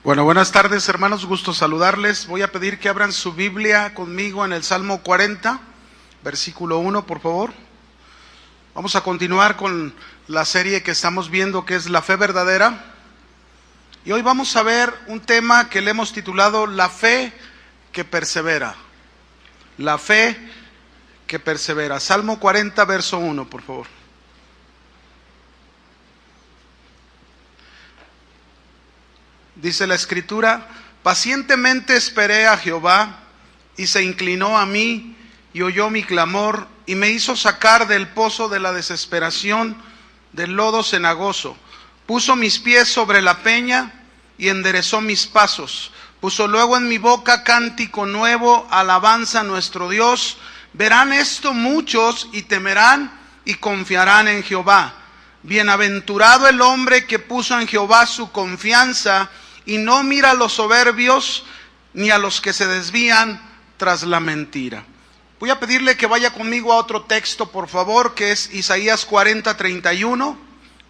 Bueno, buenas tardes, hermanos, gusto saludarles. Voy a pedir que abran su Biblia conmigo en el Salmo 40, versículo 1, por favor. Vamos a continuar con la serie que estamos viendo, que es la fe verdadera. Y hoy vamos a ver un tema que le hemos titulado La fe que persevera. La fe que persevera. Salmo 40, verso 1, por favor. Dice la Escritura: pacientemente esperé a Jehová, y se inclinó a mí, y oyó mi clamor, y me hizo sacar del pozo de la desesperación, del lodo cenagoso. Puso mis pies sobre la peña, y enderezó mis pasos. Puso luego en mi boca cántico nuevo, alabanza a nuestro Dios. Verán esto muchos, y temerán, y confiarán en Jehová. Bienaventurado el hombre que puso en Jehová su confianza, y no mira a los soberbios, ni a los que se desvían tras la mentira. Voy a pedirle que vaya conmigo a otro texto, por favor, que es Isaías 40, 31.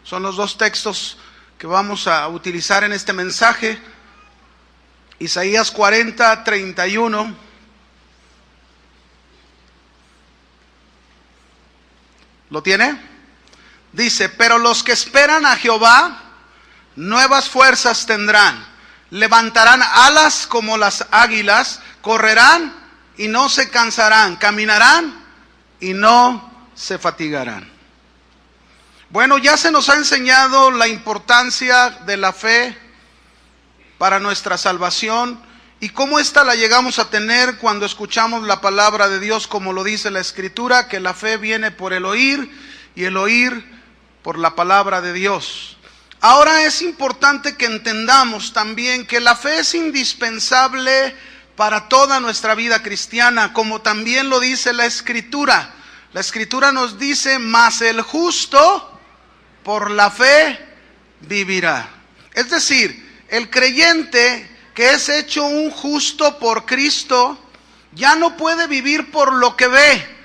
Son los dos textos que vamos a utilizar en este mensaje. Isaías 40, 31. ¿Lo tiene? Dice: pero los que esperan a Jehová, nuevas fuerzas tendrán, levantarán alas como las águilas, correrán y no se cansarán, caminarán y no se fatigarán. Bueno, ya se nos ha enseñado la importancia de la fe para nuestra salvación y cómo esta la llegamos a tener cuando escuchamos la palabra de Dios, como lo dice la Escritura, que la fe viene por el oír y el oír por la palabra de Dios. Ahora es importante que entendamos también que la fe es indispensable para toda nuestra vida cristiana, como también lo dice la Escritura. La Escritura nos dice: mas el justo por la fe vivirá. Es decir, el creyente que es hecho un justo por Cristo, ya no puede vivir por lo que ve,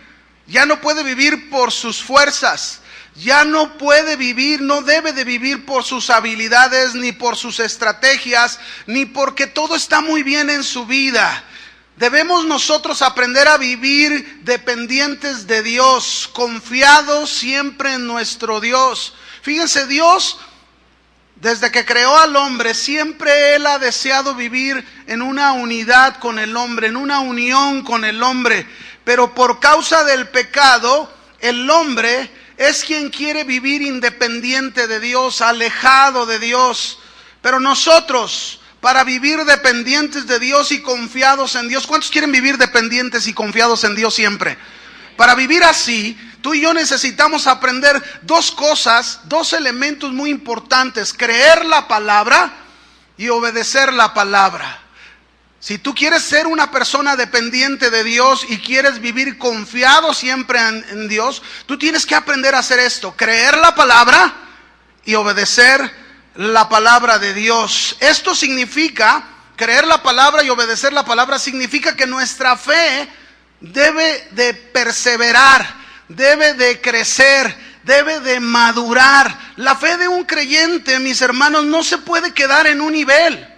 ya no puede vivir por sus fuerzas, ya no puede vivir, no debe de vivir por sus habilidades, ni por sus estrategias, ni porque todo está muy bien en su vida. Debemos nosotros aprender a vivir dependientes de Dios, confiados siempre en nuestro Dios. Fíjense, Dios, desde que creó al hombre, siempre Él ha deseado vivir en una unidad con el hombre, en una unión con el hombre. Pero por causa del pecado, el hombre es quien quiere vivir independiente de Dios, alejado de Dios. Pero nosotros, para vivir dependientes de Dios y confiados en Dios, ¿cuántos quieren vivir dependientes y confiados en Dios siempre? Para vivir así, tú y yo necesitamos aprender dos cosas, dos elementos muy importantes: creer la palabra y obedecer la palabra. Si tú quieres ser una persona dependiente de Dios y quieres vivir confiado siempre en Dios, tú tienes que aprender a hacer esto: creer la palabra y obedecer la palabra de Dios. Esto significa, creer la palabra y obedecer la palabra, significa que nuestra fe debe de perseverar, debe de crecer, debe de madurar. La fe de un creyente, mis hermanos, no se puede quedar en un nivel.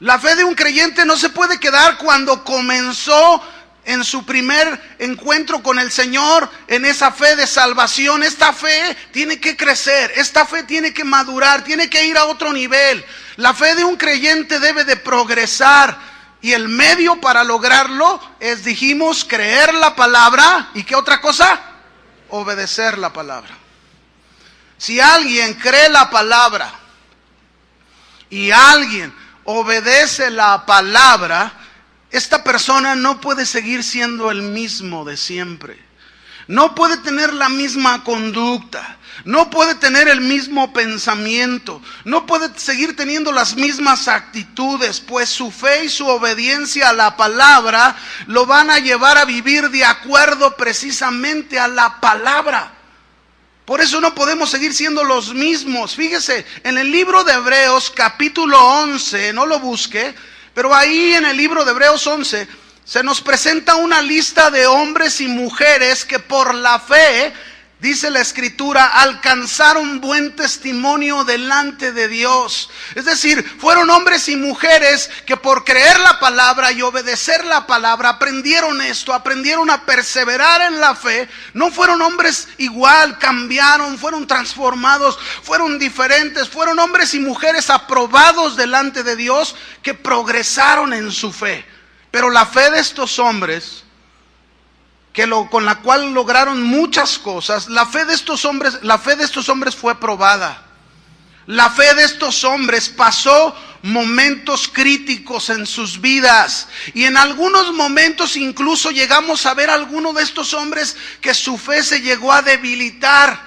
La fe de un creyente no se puede quedar cuando comenzó en su primer encuentro con el Señor, en esa fe de salvación. Esta fe tiene que crecer, esta fe tiene que madurar, tiene que ir a otro nivel. La fe de un creyente debe de progresar, y el medio para lograrlo es, dijimos, creer la palabra. ¿Y qué otra cosa? Obedecer la palabra. Si alguien cree la palabra y alguien obedece la palabra, esta persona no puede seguir siendo el mismo de siempre. No puede tener la misma conducta, no puede tener el mismo pensamiento, no puede seguir teniendo las mismas actitudes, pues su fe y su obediencia a la palabra lo van a llevar a vivir de acuerdo precisamente a la palabra. Por eso no podemos seguir siendo los mismos. Fíjese, en el libro de Hebreos capítulo 11, no lo busque, pero ahí en el libro de Hebreos 11 se nos presenta una lista de hombres y mujeres que por la fe dice la Escritura, alcanzaron buen testimonio delante de Dios. Es decir, fueron hombres y mujeres que por creer la palabra y obedecer la palabra aprendieron esto, aprendieron a perseverar en la fe. No fueron hombres igual, cambiaron, fueron transformados, fueron diferentes. Fueron hombres y mujeres aprobados delante de Dios que progresaron en su fe. Pero la fe de estos hombres, con la cual lograron muchas cosas, la fe de estos hombres fue probada. La fe de estos hombres pasó momentos críticos en sus vidas, y en algunos momentos incluso llegamos a ver a algunos de estos hombres que su fe se llegó a debilitar,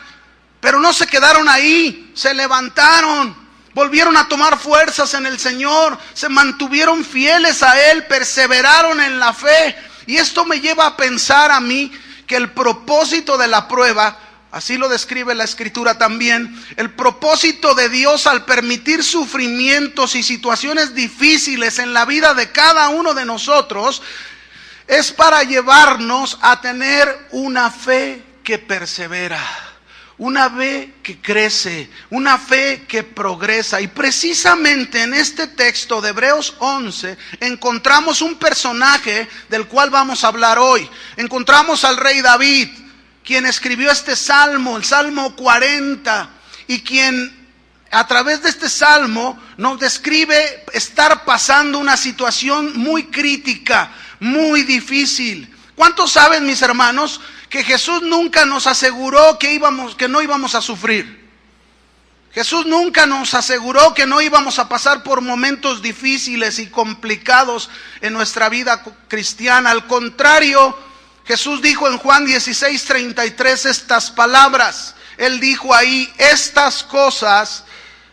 pero no se quedaron ahí, se levantaron, volvieron a tomar fuerzas en el Señor, se mantuvieron fieles a Él, perseveraron en la fe. Y esto me lleva a pensar a mí que el propósito de la prueba, así lo describe la Escritura también, el propósito de Dios al permitir sufrimientos y situaciones difíciles en la vida de cada uno de nosotros, es para llevarnos a tener una fe que persevera, una fe que crece, una fe que progresa. Y precisamente en este texto de Hebreos 11 encontramos un personaje del cual vamos a hablar hoy. Encontramos al rey David, quien escribió este salmo, el Salmo 40, y quien a través de este salmo nos describe estar pasando una situación muy crítica, muy difícil. ¿Cuántos saben, mis hermanos, que Jesús nunca nos aseguró que no íbamos a sufrir? Jesús nunca nos aseguró que no íbamos a pasar por momentos difíciles y complicados en nuestra vida cristiana. Al contrario, Jesús dijo en Juan 16:33 estas palabras. Él dijo ahí: estas cosas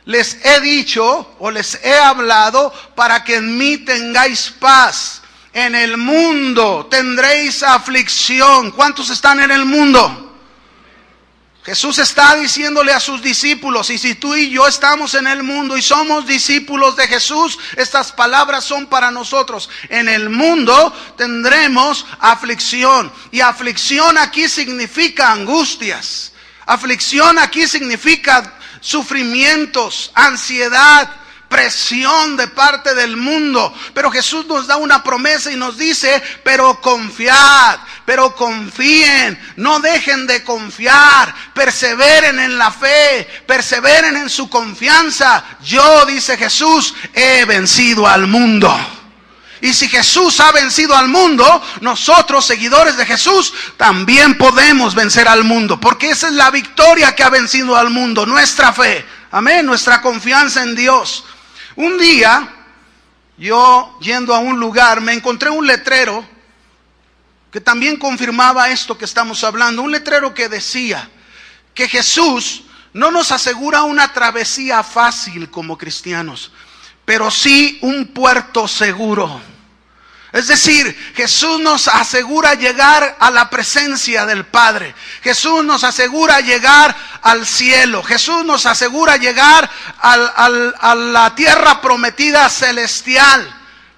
les he dicho o les he hablado para que en mí tengáis paz. En el mundo tendréis aflicción. ¿Cuántos están en el mundo? Jesús está diciéndole a sus discípulos, y si tú y yo estamos en el mundo y somos discípulos de Jesús, estas palabras son para nosotros. En el mundo tendremos aflicción. Y aflicción aquí significa angustias. Aflicción aquí significa sufrimientos, ansiedad, presión de parte del mundo. Pero Jesús nos da una promesa y nos dice: pero confiad, pero confíen, no dejen de confiar, perseveren en la fe, perseveren en su confianza. Yo, dice Jesús, he vencido al mundo. Y si Jesús ha vencido al mundo, nosotros, seguidores de Jesús, también podemos vencer al mundo, porque esa es la victoria que ha vencido al mundo, nuestra fe, amén, nuestra confianza en Dios. Un día, yo yendo a un lugar, me encontré un letrero que también confirmaba esto que estamos hablando. Un letrero que decía que Jesús no nos asegura una travesía fácil como cristianos, pero sí un puerto seguro. Es decir, Jesús nos asegura llegar a la presencia del Padre. Jesús nos asegura llegar al cielo. Jesús nos asegura llegar a la tierra prometida celestial.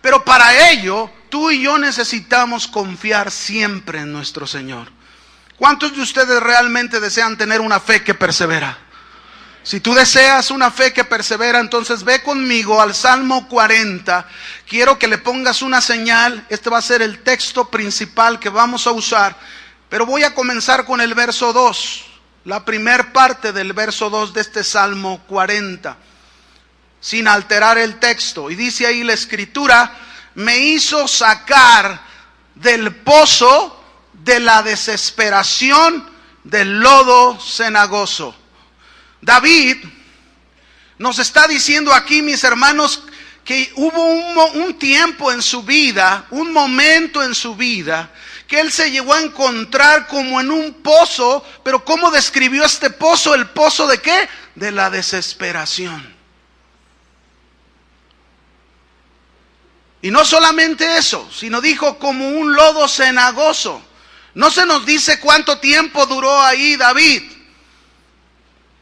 Pero para ello, tú y yo necesitamos confiar siempre en nuestro Señor. ¿Cuántos de ustedes realmente desean tener una fe que persevera? Si tú deseas una fe que persevera, entonces ve conmigo al Salmo 40. Quiero que le pongas una señal. Este va a ser el texto principal que vamos a usar. Pero voy a comenzar con el verso 2. La primer parte del verso 2 de este Salmo 40. Sin alterar el texto. Y dice ahí la Escritura: me hizo sacar del pozo de la desesperación, del lodo cenagoso. David nos está diciendo aquí, mis hermanos, que hubo un tiempo en su vida, un momento en su vida, que él se llegó a encontrar como en un pozo. Pero ¿cómo describió este pozo? ¿El pozo de qué? De la desesperación. Y no solamente eso, sino dijo como un lodo cenagoso. No se nos dice cuánto tiempo duró ahí David,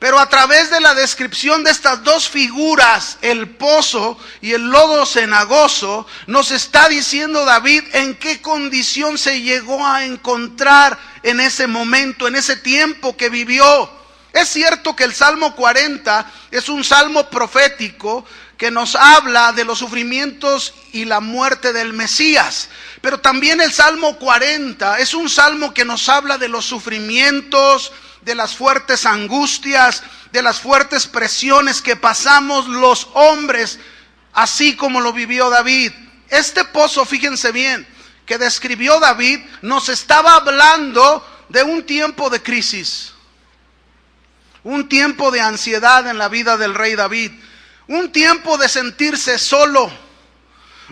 Pero a través de la descripción de estas dos figuras, el pozo y el lodo cenagoso, nos está diciendo David en qué condición se llegó a encontrar en ese momento, en ese tiempo que vivió. Es cierto que el Salmo 40 es un salmo profético que nos habla de los sufrimientos y la muerte del Mesías. Pero también el Salmo 40 es un salmo que nos habla de los sufrimientos, de las fuertes angustias, de las fuertes presiones que pasamos los hombres, así como lo vivió David. Este pozo, fíjense bien, que describió David, nos estaba hablando de un tiempo de crisis, un tiempo de ansiedad en la vida del rey David, un tiempo de sentirse solo,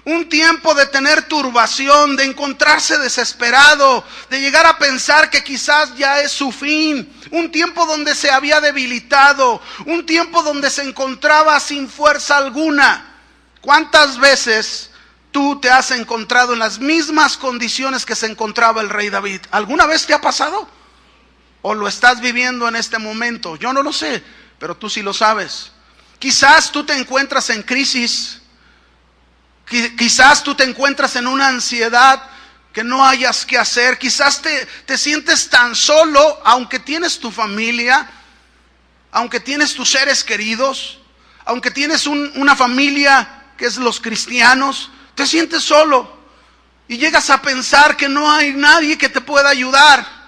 un tiempo de tener turbación, de encontrarse desesperado, de llegar a pensar que quizás ya es su fin, un tiempo donde se había debilitado, un tiempo donde se encontraba sin fuerza alguna. ¿Cuántas veces tú te has encontrado en las mismas condiciones que se encontraba el rey David? ¿Alguna vez te ha pasado? ¿O lo estás viviendo en este momento? Yo no lo sé, pero tú sí lo sabes. Quizás tú te encuentras en crisis, quizás tú te encuentras en una ansiedad que no hayas que hacer, quizás te sientes tan solo, aunque tienes tu familia, aunque tienes tus seres queridos, aunque tienes una familia que es los cristianos, te sientes solo y llegas a pensar que no hay nadie que te pueda ayudar.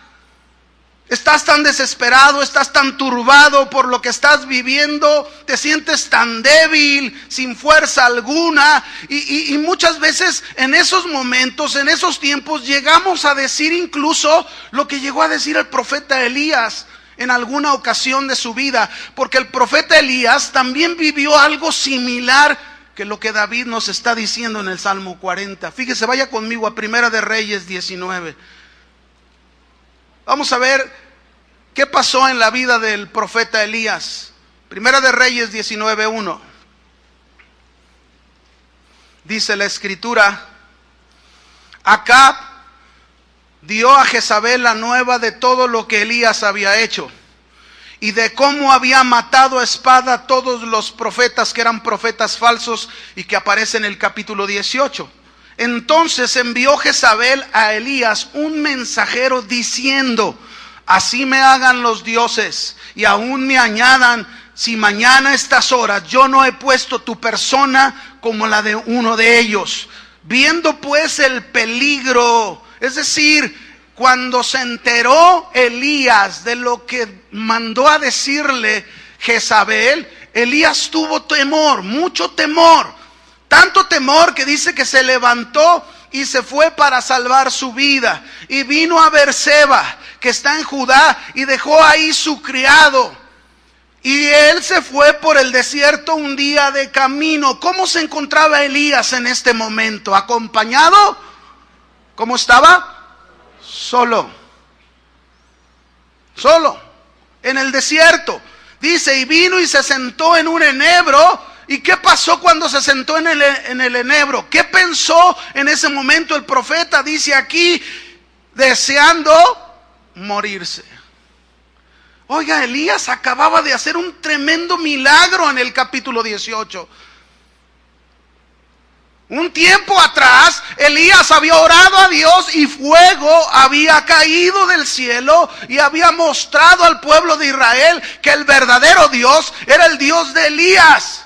Estás tan desesperado, estás tan turbado por lo que estás viviendo, te sientes tan débil, sin fuerza alguna, y muchas veces en esos momentos, en esos tiempos, llegamos a decir incluso lo que llegó a decir el profeta Elías en alguna ocasión de su vida, porque el profeta Elías también vivió algo similar que lo que David nos está diciendo en el Salmo 40. Fíjese, vaya conmigo a Primera de Reyes 19. Vamos a ver qué pasó en la vida del profeta Elías. Primera de Reyes 19:1. Dice la escritura: Acab dio a Jezabel la nueva de todo lo que Elías había hecho, y de cómo había matado a espada a todos los profetas que eran profetas falsos, y que aparece en el capítulo 18. Entonces envió Jezabel a Elías un mensajero diciendo: así me hagan los dioses y aún me añadan, si mañana a estas horas yo no he puesto tu persona como la de uno de ellos. Viendo pues el peligro, es decir, cuando se enteró Elías de lo que mandó a decirle Jezabel, Elías tuvo temor, mucho temor, tanto temor que dice que se levantó y se fue para salvar su vida, y vino a Beerseba, que está en Judá, y dejó ahí su criado, y él se fue por el desierto un día de camino. ¿Cómo se encontraba Elías en este momento? ¿Acompañado? ¿Cómo estaba? Solo, en el desierto. Dice, y vino y se sentó en un enebro. ¿Y qué pasó cuando se sentó en el enebro? ¿Qué pensó en ese momento el profeta? Dice aquí, deseando morirse. Oiga, Elías acababa de hacer un tremendo milagro en el capítulo 18. Un tiempo atrás, Elías había orado a Dios y fuego había caído del cielo y había mostrado al pueblo de Israel que el verdadero Dios era el Dios de Elías.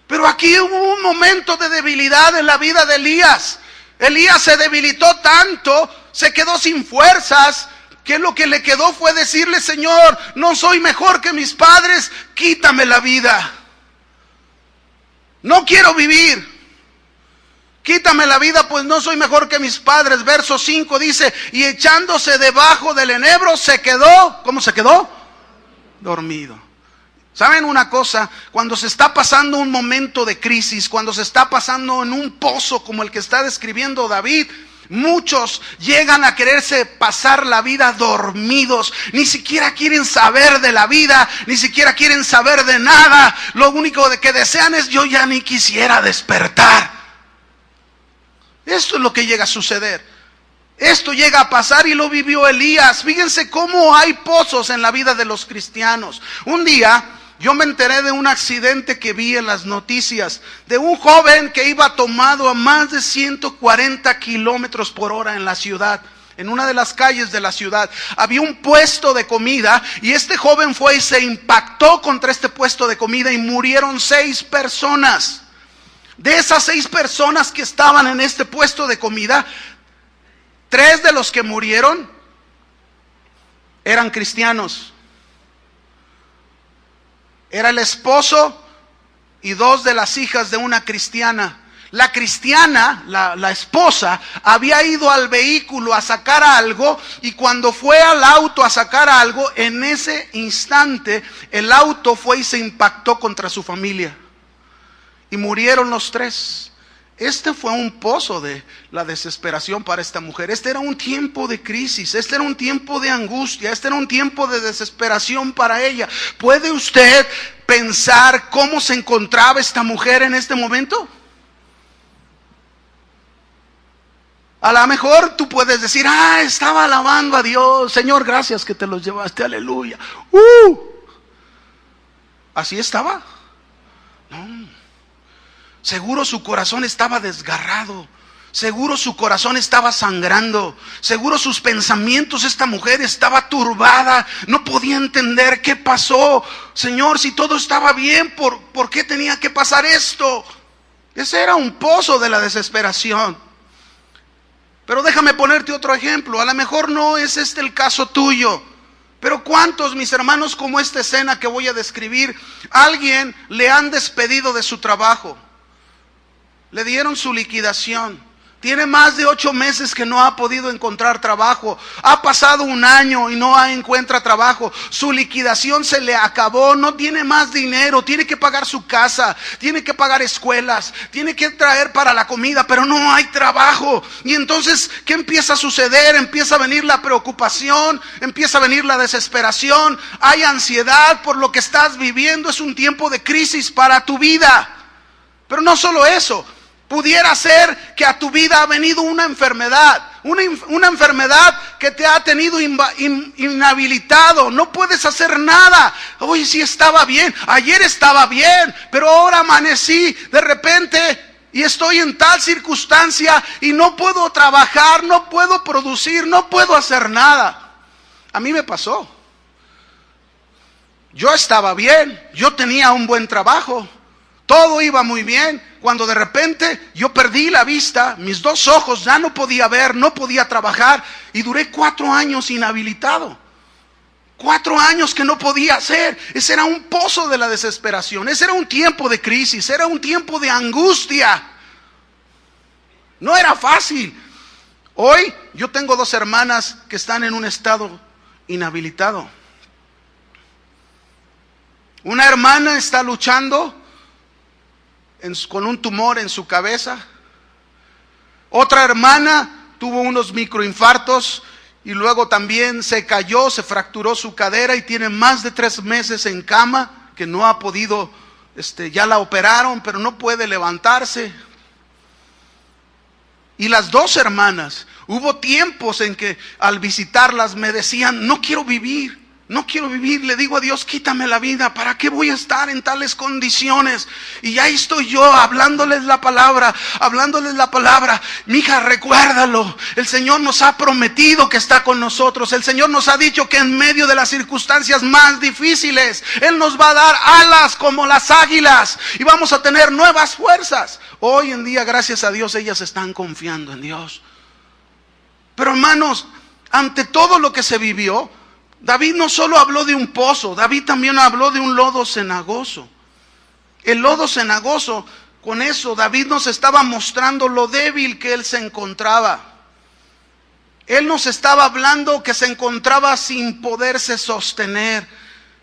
Pero aquí hubo un momento de debilidad en la vida de Elías. Elías se debilitó tanto, se quedó sin fuerzas, que lo que le quedó fue decirle: Señor, no soy mejor que mis padres, quítame la vida. No quiero vivir. Quítame la vida, pues no soy mejor que mis padres. Verso 5 dice, y echándose debajo del enebro se quedó, ¿cómo se quedó? Dormido. ¿Saben una cosa? Cuando se está pasando un momento de crisis, cuando se está pasando en un pozo como el que está describiendo David, muchos llegan a quererse pasar la vida dormidos. Ni siquiera quieren saber de la vida, ni siquiera quieren saber de nada. Lo único que desean es: yo ya ni quisiera despertar. Esto es lo que llega a suceder. Esto llega a pasar y lo vivió Elías. Fíjense cómo hay pozos en la vida de los cristianos. Un día yo me enteré de un accidente que vi en las noticias, de un joven que iba tomado a más de 140 kilómetros por hora en la ciudad. En una de las calles de la ciudad había un puesto de comida y este joven fue y se impactó contra este puesto de comida y murieron 6 personas. De esas 6 personas que estaban en este puesto de comida, 3 de los que murieron eran cristianos. Era el esposo y 2 de las hijas de una cristiana. La cristiana, la esposa, había ido al vehículo a sacar algo y cuando fue al auto a sacar algo, en ese instante el auto fue y se impactó contra su familia. Y murieron los 3. Este fue un pozo de la desesperación para esta mujer. Este era un tiempo de crisis, este era un tiempo de angustia, este era un tiempo de desesperación para ella. ¿Puede usted pensar cómo se encontraba esta mujer en este momento? A lo mejor tú puedes decir, estaba alabando a Dios, Señor, gracias que te los llevaste, aleluya. ¿Así estaba? No. Seguro su corazón estaba desgarrado. Seguro su corazón estaba sangrando. Seguro sus pensamientos, esta mujer estaba turbada. No podía entender qué pasó. Señor, si todo estaba bien, ¿por qué tenía que pasar esto? Ese era un pozo de la desesperación. Pero déjame ponerte otro ejemplo. A lo mejor no es este el caso tuyo. Pero ¿cuántos, mis hermanos, como esta escena que voy a describir, alguien le han despedido de su trabajo? Le dieron su liquidación. Tiene más de 8 meses que no ha podido encontrar trabajo. Ha pasado 1 año y no encuentra trabajo. Su liquidación se le acabó. No tiene más dinero. Tiene que pagar su casa. Tiene que pagar escuelas. Tiene que traer para la comida. Pero no hay trabajo. Y entonces, ¿qué empieza a suceder? Empieza a venir la preocupación. Empieza a venir la desesperación. Hay ansiedad por lo que estás viviendo. Es un tiempo de crisis para tu vida. Pero no solo eso. Pudiera ser que a tu vida ha venido una enfermedad, una enfermedad que te ha tenido inhabilitado. No puedes hacer nada. Hoy sí estaba bien, ayer estaba bien, pero ahora amanecí de repente y estoy en tal circunstancia y no puedo trabajar, no puedo producir, no puedo hacer nada. A mí me pasó. Yo estaba bien, yo tenía un buen trabajo, todo iba muy bien. Cuando de repente yo perdí la vista, mis 2 ojos ya no podía ver, no podía trabajar y duré 4 años inhabilitado. 4 años que no podía hacer. Ese era un pozo de la desesperación. Ese era un tiempo de crisis, era un tiempo de angustia. No era fácil. Hoy yo tengo 2 hermanas que están en un estado inhabilitado. Una hermana está luchando con un tumor en su cabeza. Otra hermana tuvo unos microinfartos y luego también se cayó, se fracturó su cadera y tiene más de 3 meses en cama, que no ha podido, ya la operaron, pero no puede levantarse. Y las 2 hermanas, hubo tiempos en que al visitarlas me decían, no quiero vivir. No quiero vivir, le digo a Dios, quítame la vida, ¿para qué voy a estar en tales condiciones? Y ahí estoy yo hablándoles la palabra. Mija, recuérdalo, el Señor nos ha prometido que está con nosotros. El Señor nos ha dicho que en medio de las circunstancias más difíciles, Él nos va a dar alas como las águilas y vamos a tener nuevas fuerzas. Hoy en día, gracias a Dios, ellas están confiando en Dios. Pero hermanos, ante todo lo que se vivió, David no solo habló de un pozo, David también habló de un lodo cenagoso. El lodo cenagoso, con eso David nos estaba mostrando lo débil que él se encontraba. Él nos estaba hablando que se encontraba sin poderse sostener,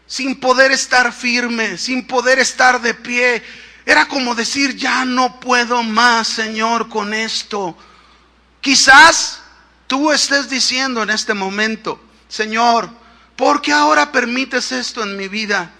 sin poder estar firme, sin poder estar de pie. Era como decir, ya no puedo más, Señor, con esto. Quizás tú estés diciendo en este momento, Señor, ¿por qué ahora permites esto en mi vida?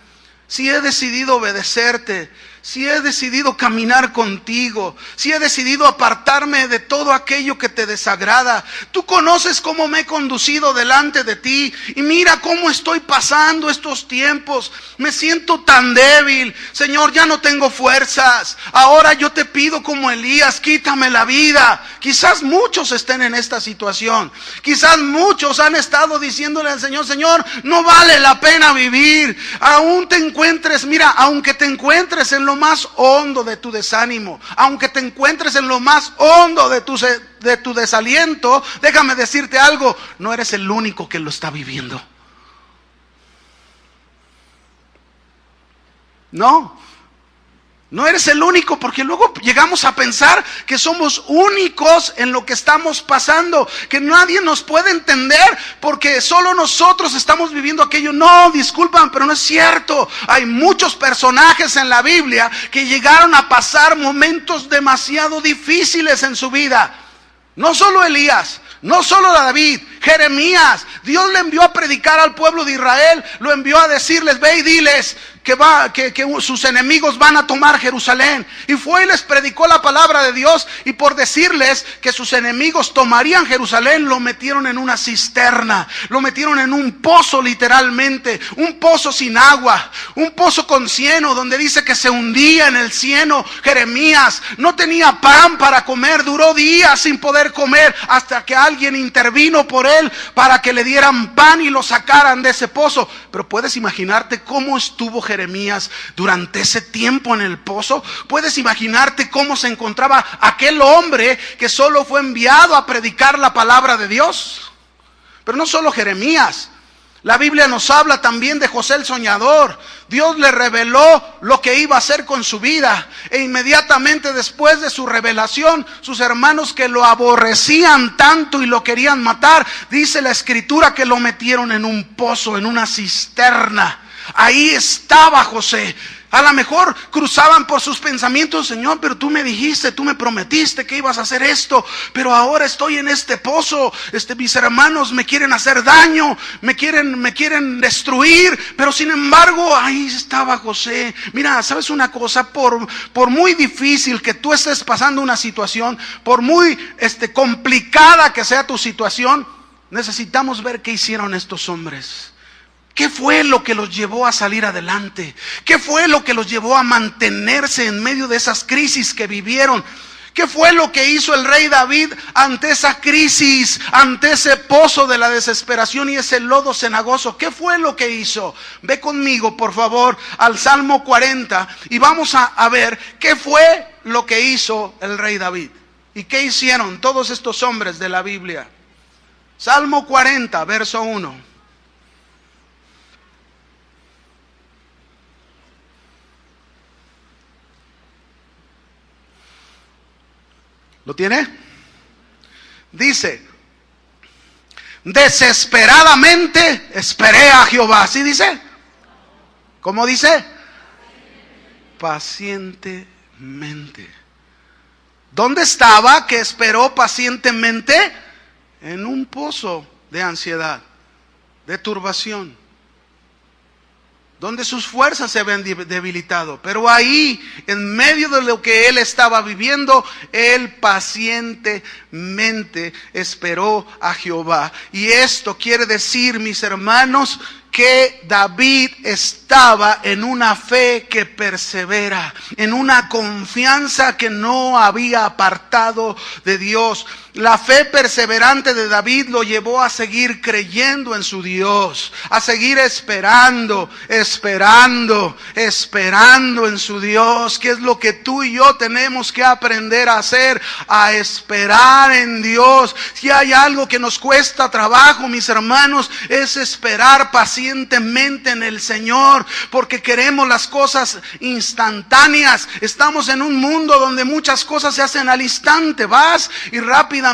Si he decidido obedecerte, si he decidido caminar contigo, si he decidido apartarme de todo aquello que te desagrada. Tú conoces cómo me he conducido delante de ti y mira cómo estoy pasando estos tiempos. Me siento tan débil, Señor, ya no tengo fuerzas. Ahora yo te pido como Elías, quítame la vida. Quizás muchos estén en esta situación. Quizás muchos han estado diciéndole al Señor, Señor, no vale la pena vivir. Aún te encuentres, mira, aunque te encuentres en lo más hondo de tu desánimo, aunque te encuentres en lo más hondo de tu desaliento, déjame decirte algo, no eres el único que lo está viviendo. No eres el único, porque luego llegamos a pensar que somos únicos en lo que estamos pasando, que nadie nos puede entender porque solo nosotros estamos viviendo aquello. No, disculpan, pero no es cierto. Hay muchos personajes en la Biblia que llegaron a pasar momentos demasiado difíciles en su vida. No solo Elías, no solo David, Jeremías. Dios le envió a predicar al pueblo de Israel, lo envió a decirles, ve y diles que sus enemigos van a tomar Jerusalén. Y fue y les predicó la palabra de Dios, y por decirles que sus enemigos tomarían Jerusalén, lo metieron en una cisterna, lo metieron en un pozo literalmente, un pozo sin agua, un pozo con cieno, donde dice que se hundía en el cieno. Jeremías no tenía pan para comer, duró días sin poder comer, hasta que alguien intervino por él para que le dieran pan y lo sacaran de ese pozo. Pero puedes imaginarte cómo estuvo Jeremías durante ese tiempo en el pozo. Puedes imaginarte cómo se encontraba aquel hombre que solo fue enviado a predicar la palabra de Dios. Pero no solo Jeremías, la Biblia nos habla también de José el soñador. Dios le reveló lo que iba a hacer con su vida, e inmediatamente después de su revelación, sus hermanos, que lo aborrecían tanto y lo querían matar, dice la Escritura que lo metieron en un pozo, en una cisterna. Ahí estaba José. A lo mejor cruzaban por sus pensamientos, Señor, pero tú me dijiste, tú me prometiste que ibas a hacer esto, pero ahora estoy en este pozo, mis hermanos me quieren hacer daño, me quieren destruir, pero sin embargo ahí estaba José. Mira, ¿sabes una cosa? Por muy difícil que tú estés pasando una situación, por muy complicada que sea tu situación, necesitamos ver qué hicieron estos hombres. ¿Qué fue lo que los llevó a salir adelante? ¿Qué fue lo que los llevó a mantenerse en medio de esas crisis que vivieron? ¿Qué fue lo que hizo el rey David ante esa crisis, ante ese pozo de la desesperación y ese lodo cenagoso? ¿Qué fue lo que hizo? Ve conmigo, por favor, al Salmo 40 y vamos a ver qué fue lo que hizo el rey David. ¿Y qué hicieron todos estos hombres de la Biblia? Salmo 40, verso 1. ¿Lo tiene? Dice, desesperadamente esperé a Jehová. ¿Sí dice? ¿Cómo dice? Pacientemente. ¿Dónde estaba que esperó pacientemente? En un pozo de ansiedad, de turbación, donde sus fuerzas se habían debilitado. Pero ahí, en medio de lo que él estaba viviendo, él pacientemente esperó a Jehová. Y esto quiere decir, mis hermanos, que David estaba en una fe que persevera, en una confianza que no había apartado de Dios. La fe perseverante de David lo llevó a seguir creyendo en su Dios, a seguir esperando en su Dios, que es lo que tú y yo tenemos que aprender a hacer, a esperar en Dios. Si hay algo que nos cuesta trabajo, mis hermanos, es esperar pacientemente en el Señor, porque queremos las cosas instantáneas. Estamos en un mundo donde muchas cosas se hacen al instante. Vas y rápidamente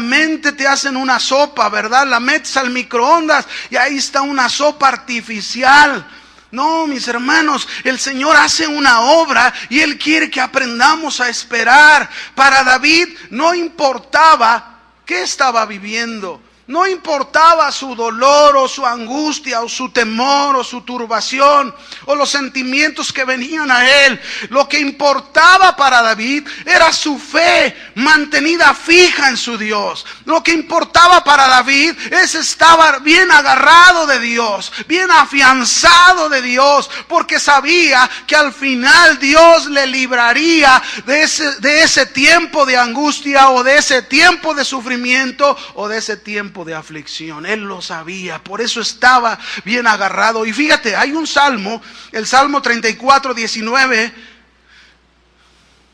te hacen una sopa, ¿verdad? La metes al microondas y ahí está una sopa artificial. No, mis hermanos, el Señor hace una obra y Él quiere que aprendamos a esperar. Para David no importaba qué estaba viviendo, No importaba su dolor o su angustia o su temor o su turbación o los sentimientos que venían a él. Lo que importaba para David era su fe mantenida fija en su Dios. Lo que importaba para David es estar bien agarrado de Dios, bien afianzado de Dios, porque sabía que al final Dios le libraría de ese tiempo de angustia o de ese tiempo de sufrimiento o de ese tiempo de aflicción. Él lo sabía, por eso estaba bien agarrado. Y fíjate, hay un salmo, el Salmo 34, 19,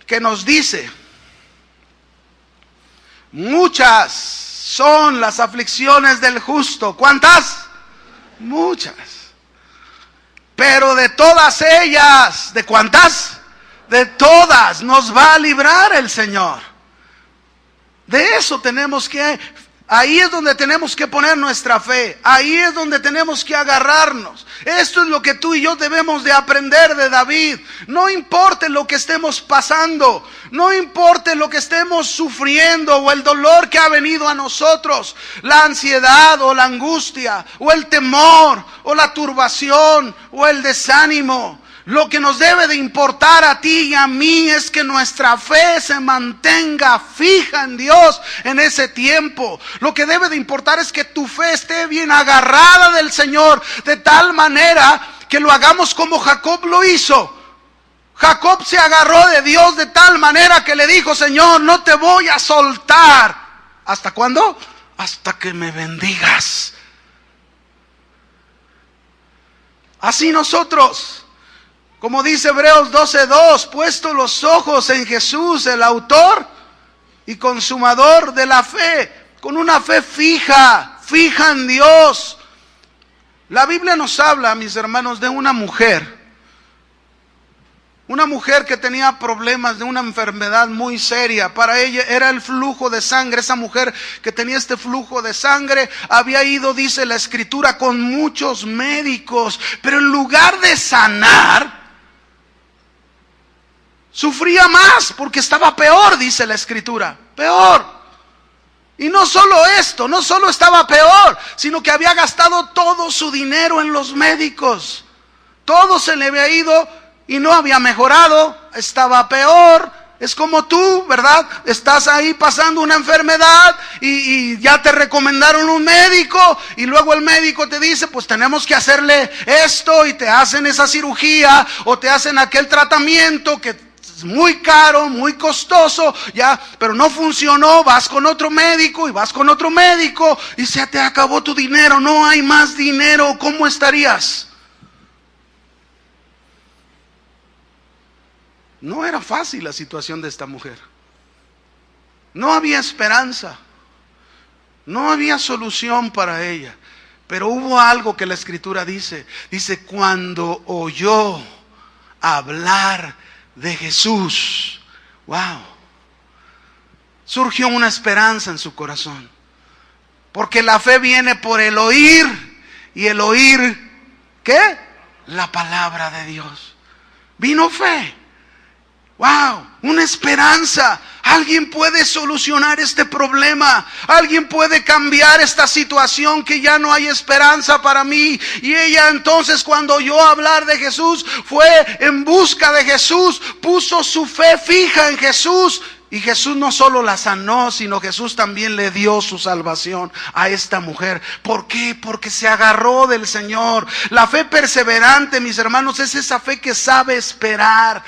que nos dice: muchas son las aflicciones del justo. ¿Cuántas? Muchas. Pero de todas ellas, ¿de cuántas? De todas nos va a librar el Señor. De eso tenemos que, ahí es donde tenemos que poner nuestra fe. Ahí es donde tenemos que agarrarnos. Esto es lo que tú y yo debemos de aprender de David. No importa lo que estemos pasando, no importa lo que estemos sufriendo o el dolor que ha venido a nosotros, la ansiedad o la angustia o el temor o la turbación o el desánimo. Lo que nos debe de importar a ti y a mí es que nuestra fe se mantenga fija en Dios en ese tiempo. Lo que debe de importar es que tu fe esté bien agarrada del Señor, de tal manera que lo hagamos como Jacob lo hizo. Jacob se agarró de Dios de tal manera que le dijo: Señor, no te voy a soltar. ¿Hasta cuándo? Hasta que me bendigas. Así nosotros, como dice Hebreos 12:2, puesto los ojos en Jesús, el autor y consumador de la fe, con una fe fija en Dios. La Biblia nos habla, mis hermanos, de una mujer que tenía problemas de una enfermedad muy seria. Para ella era el flujo de sangre. Esa mujer que tenía este flujo de sangre había ido, dice la Escritura, con muchos médicos, pero en lugar de sanar, sufría más porque estaba peor, dice la Escritura, peor. Y no solo esto, no solo estaba peor, sino que había gastado todo su dinero en los médicos. Todo se le había ido y no había mejorado, estaba peor. Es como tú, ¿verdad? Estás ahí pasando una enfermedad y ya te recomendaron un médico y luego el médico te dice: pues tenemos que hacerle esto, y te hacen esa cirugía o te hacen aquel tratamiento que es muy caro, muy costoso, ya, pero no funcionó. Vas con otro médico y vas con otro médico y se te acabó tu dinero, no hay más dinero. ¿Cómo estarías? No era fácil la situación de esta mujer. No había esperanza, no había solución para ella. Pero hubo algo que la Escritura dice. Dice: cuando oyó hablar de Jesús, wow, surgió una esperanza en su corazón. Porque la fe viene por el oír, y el oír, ¿qué? La palabra de Dios. Vino fe. Wow, una esperanza. Alguien puede solucionar este problema. Alguien puede cambiar esta situación que ya no hay esperanza para mí. Y ella entonces, cuando oyó hablar de Jesús, fue en busca de Jesús, puso su fe fija en Jesús. Y Jesús no solo la sanó, sino Jesús también le dio su salvación a esta mujer. ¿Por qué? Porque se agarró del Señor. La fe perseverante, mis hermanos, es esa fe que sabe esperar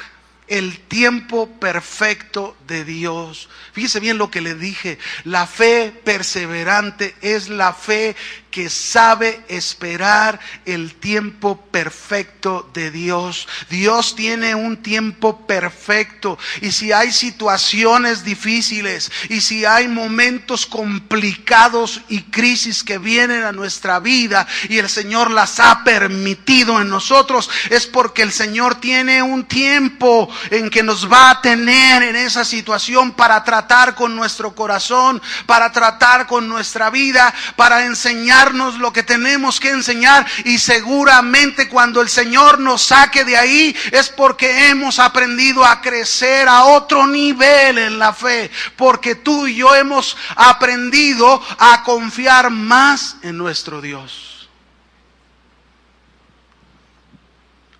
el tiempo perfecto de Dios. Fíjese bien lo que le dije. La fe perseverante es la fe que sabe esperar el tiempo perfecto de Dios. Dios tiene un tiempo perfecto. Y si hay situaciones difíciles, y si hay momentos complicados y crisis que vienen a nuestra vida, y el Señor las ha permitido en nosotros, es porque el Señor tiene un tiempo en que nos va a tener en esa situación para tratar con nuestro corazón, para tratar con nuestra vida, para enseñar enseñarnos lo que tenemos que enseñar, y seguramente cuando el Señor nos saque de ahí es porque hemos aprendido a crecer a otro nivel en la fe, porque tú y yo hemos aprendido a confiar más en nuestro Dios.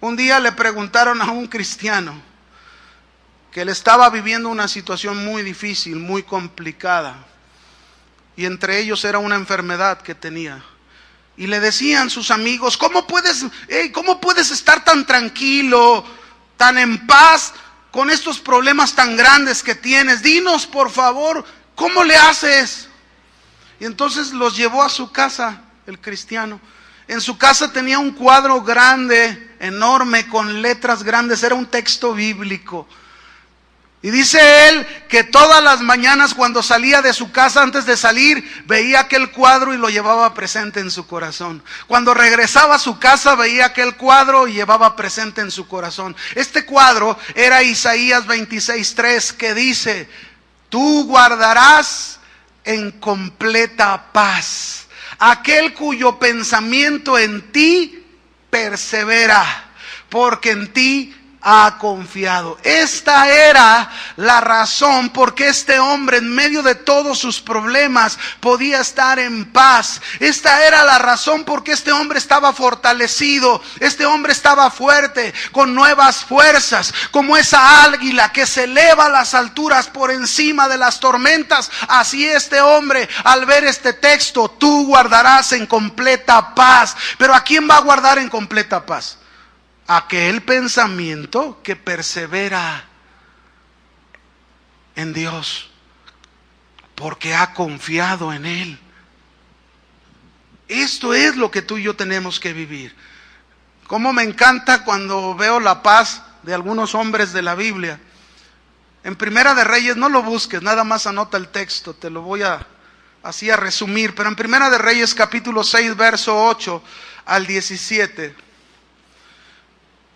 Un día le preguntaron a un cristiano que él estaba viviendo una situación muy difícil, muy complicada, y entre ellos era una enfermedad que tenía. Y le decían sus amigos: ¿cómo puedes estar tan tranquilo, tan en paz con estos problemas tan grandes que tienes? Dinos, por favor, ¿cómo le haces? Y entonces los llevó a su casa, el cristiano. En su casa tenía un cuadro grande, enorme, con letras grandes, era un texto bíblico. Y dice él que todas las mañanas cuando salía de su casa, antes de salir, veía aquel cuadro y lo llevaba presente en su corazón. Cuando regresaba a su casa, veía aquel cuadro y llevaba presente en su corazón. Este cuadro era Isaías 26:3, que dice: tú guardarás en completa paz aquel cuyo pensamiento en ti persevera, porque en ti ha confiado. Esta era la razón por qué este hombre, en medio de todos sus problemas, podía estar en paz. Esta era la razón por qué este hombre estaba fortalecido. Este hombre estaba fuerte, con nuevas fuerzas, como esa águila que se eleva a las alturas por encima de las tormentas. Así este hombre, al ver este texto: tú guardarás en completa paz. Pero ¿a quién va a guardar en completa paz? Aquel pensamiento que persevera en Dios, porque ha confiado en Él. Esto es lo que tú y yo tenemos que vivir. Como me encanta cuando veo la paz de algunos hombres de la Biblia. En Primera de Reyes, no lo busques, nada más anota el texto, te lo voy a resumir. Pero en Primera de Reyes, capítulo 6, verso 8 al 17...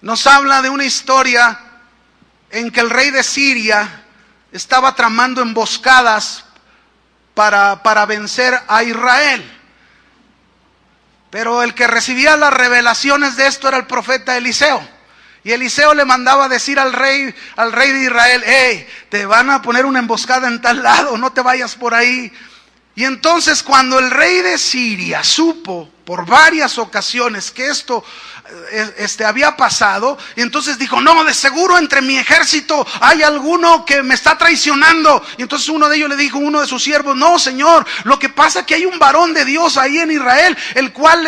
nos habla de una historia en que el rey de Siria estaba tramando emboscadas para vencer a Israel. Pero el que recibía las revelaciones de esto era el profeta Eliseo. Y Eliseo le mandaba decir al rey de Israel: hey, te van a poner una emboscada en tal lado, no te vayas por ahí. Y entonces cuando el rey de Siria supo por varias ocasiones que esto había pasado, y entonces dijo: no, de seguro entre mi ejército hay alguno que me está traicionando. Y entonces uno de ellos le dijo, uno de sus siervos: no, señor, lo que pasa es que hay un varón de Dios ahí en Israel, el cual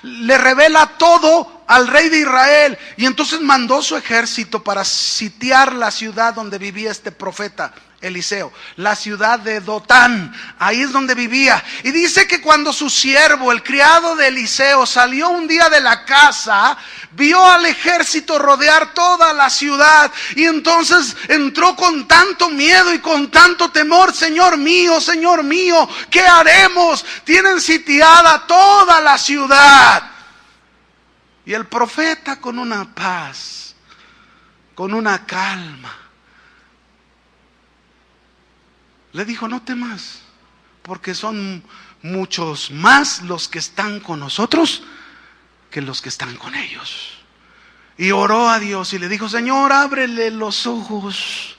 le revela todo al rey de Israel. Y entonces mandó su ejército para sitiar la ciudad donde vivía este profeta Eliseo, la ciudad de Dotán. Ahí es donde vivía. Y dice que cuando su siervo, el criado de Eliseo, salió un día de la casa, vio al ejército rodear toda la ciudad, y entonces entró con tanto miedo y con tanto temor: Señor mío, ¿qué haremos? Tienen sitiada toda la ciudad. Y el profeta, con una paz, con una calma, le dijo: no temas, porque son muchos más los que están con nosotros que los que están con ellos. Y oró a Dios y le dijo: Señor, ábrele los ojos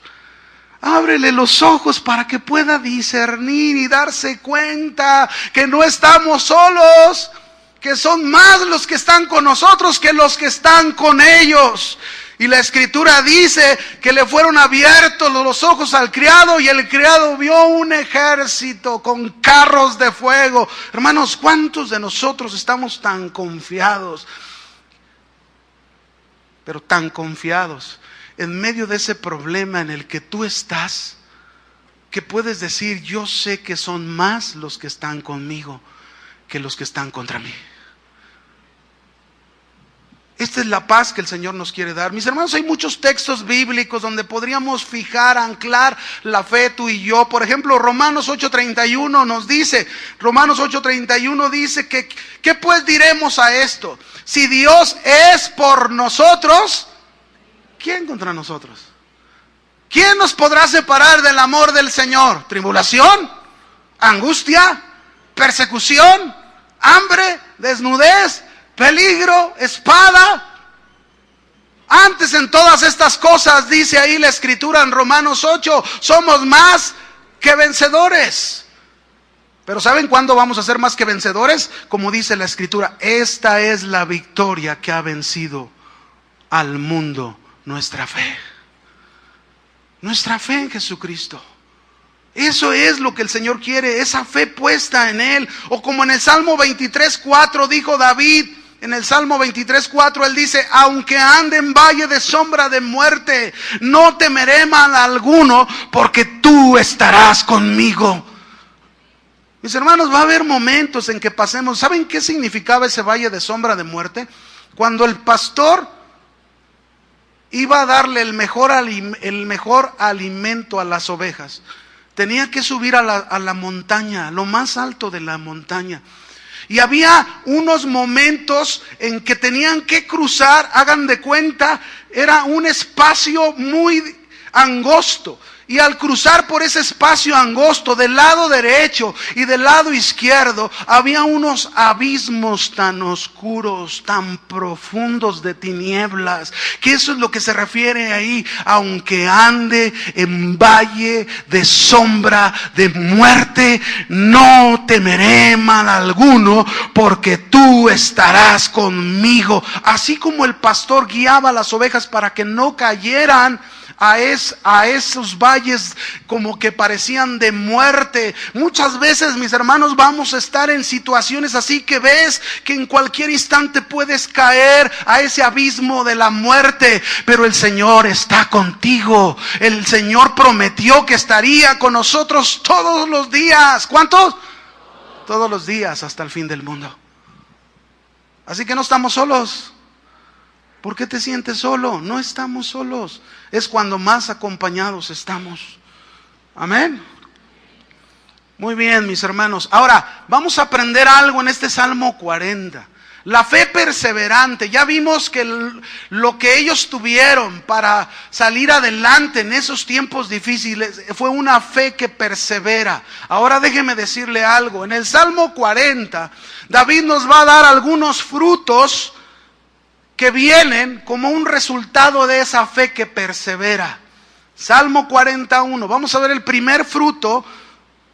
para que pueda discernir y darse cuenta que no estamos solos, que son más los que están con nosotros que los que están con ellos. Y la escritura dice que le fueron abiertos los ojos al criado, y el criado vio un ejército con carros de fuego. Hermanos, ¿cuántos de nosotros estamos tan confiados? Pero tan confiados en medio de ese problema en el que tú estás, que puedes decir: yo sé que son más los que están conmigo que los que están contra mí. Esta es la paz que el Señor nos quiere dar. Mis hermanos, hay muchos textos bíblicos donde podríamos fijar, anclar la fe, tú y yo. Por ejemplo, Romanos 8:31 nos dice, que ¿qué pues diremos a esto? Si Dios es por nosotros, ¿quién contra nosotros? ¿Quién nos podrá separar del amor del Señor? ¿Tribulación? ¿Angustia? ¿Persecución? hambre, desnudez, peligro, espada. Antes en todas estas cosas, dice ahí la Escritura en Romanos 8, somos más que vencedores. Pero ¿saben cuándo vamos a ser más que vencedores? Como dice la Escritura, esta es la victoria que ha vencido al mundo, nuestra fe. Nuestra fe en Jesucristo. Eso es lo que el Señor quiere, esa fe puesta en Él. O como en el Salmo 23:4 dijo David, en el Salmo 23:4 él dice, aunque ande en valle de sombra de muerte, no temeré mal alguno, porque tú estarás conmigo. Mis hermanos, va a haber momentos en que pasemos. ¿Saben qué significaba ese valle de sombra de muerte? Cuando el pastor iba a darle el mejor alimento a las ovejas, tenía que subir a la montaña, lo más alto de la montaña. Y había unos momentos en que tenían que cruzar, hagan de cuenta, era un espacio muy angosto. Y al cruzar por ese espacio angosto, del lado derecho y del lado izquierdo, había unos abismos tan oscuros, tan profundos de tinieblas, que eso es lo que se refiere ahí, aunque ande en valle de sombra de muerte, no temeré mal alguno, porque tú estarás conmigo. Así como el pastor guiaba a las ovejas para que no cayeran a esos valles como que parecían de muerte. Muchas veces, mis hermanos, vamos a estar en situaciones así que ves que en cualquier instante puedes caer a ese abismo de la muerte, pero el Señor está contigo. El Señor prometió que estaría con nosotros todos los días. ¿Cuántos? Todos los días hasta el fin del mundo. Así que no estamos solos. ¿Por qué te sientes solo? No estamos solos. Es cuando más acompañados estamos. Amén. Muy bien, mis hermanos. Ahora, vamos a aprender algo en este Salmo 40. La fe perseverante. Ya vimos que lo que ellos tuvieron para salir adelante en esos tiempos difíciles fue una fe que persevera. Ahora déjeme decirle algo. En el Salmo 40, David nos va a dar algunos frutos que vienen como un resultado de esa fe que persevera. Salmo 41, vamos a ver el primer fruto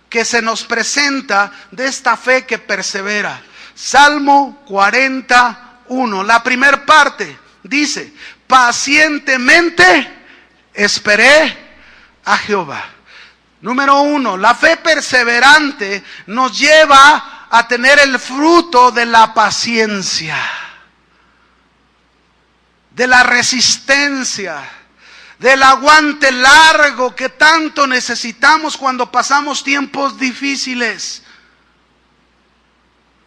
que se nos presenta de esta fe que persevera. Salmo 41, la primera parte dice, pacientemente esperé a Jehová. Número 1, la fe perseverante nos lleva a tener el fruto de la paciencia, de la resistencia, del aguante largo que tanto necesitamos cuando pasamos tiempos difíciles.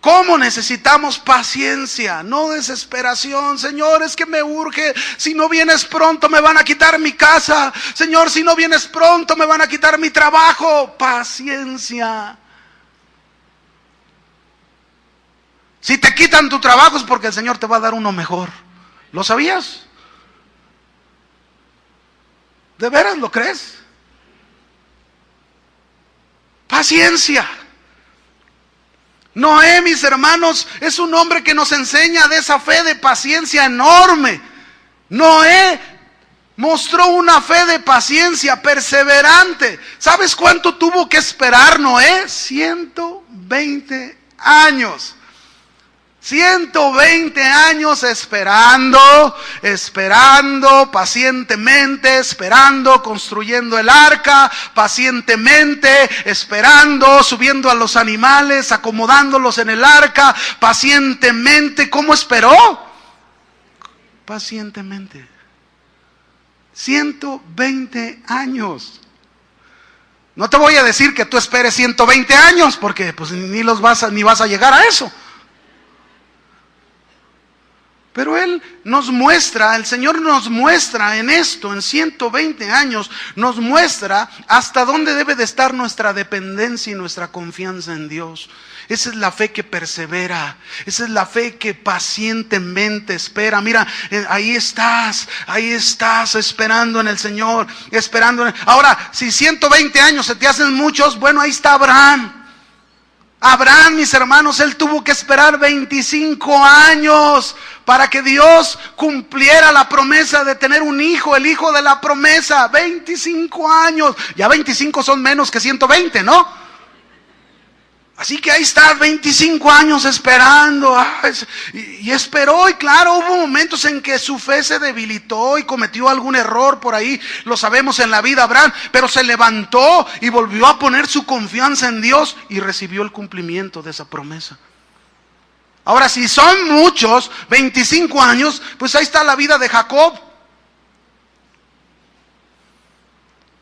¿Cómo necesitamos paciencia? No desesperación. Señor, es que me urge. Si no vienes pronto me van a quitar mi casa. Señor, si no vienes pronto me van a quitar mi trabajo. Paciencia. Si te quitan tu trabajo es porque el Señor te va a dar uno mejor. ¿Lo sabías? ¿De veras lo crees? Paciencia. Noé, mis hermanos, es un hombre que nos enseña de esa fe de paciencia enorme. Noé mostró una fe de paciencia perseverante. ¿Sabes cuánto tuvo que esperar Noé? 120 años. 120 años esperando pacientemente, esperando, construyendo el arca, pacientemente, esperando, subiendo a los animales, acomodándolos en el arca, pacientemente. ¿Cómo esperó? Pacientemente. 120 años. No te voy a decir que tú esperes 120 años, porque pues ni vas a llegar a eso. Pero Él nos muestra, el Señor nos muestra en esto, en 120 años, nos muestra hasta dónde debe de estar nuestra dependencia y nuestra confianza en Dios. Esa es la fe que persevera, esa es la fe que pacientemente espera. Mira, ahí estás esperando en el Señor, esperando. Ahora, si 120 años se te hacen muchos, bueno, ahí está Abraham. Abraham, mis hermanos, él tuvo que esperar 25 años para que Dios cumpliera la promesa de tener un hijo, el hijo de la promesa. 25 años. Ya 25 son menos que 120, ¿no? Así que ahí está, 25 años esperando. Y esperó, y claro, hubo momentos en que su fe se debilitó y cometió algún error por ahí. Lo sabemos en la vida, Abraham. Pero se levantó y volvió a poner su confianza en Dios y recibió el cumplimiento de esa promesa. Ahora, si son muchos, 25 años, pues ahí está la vida de Jacob.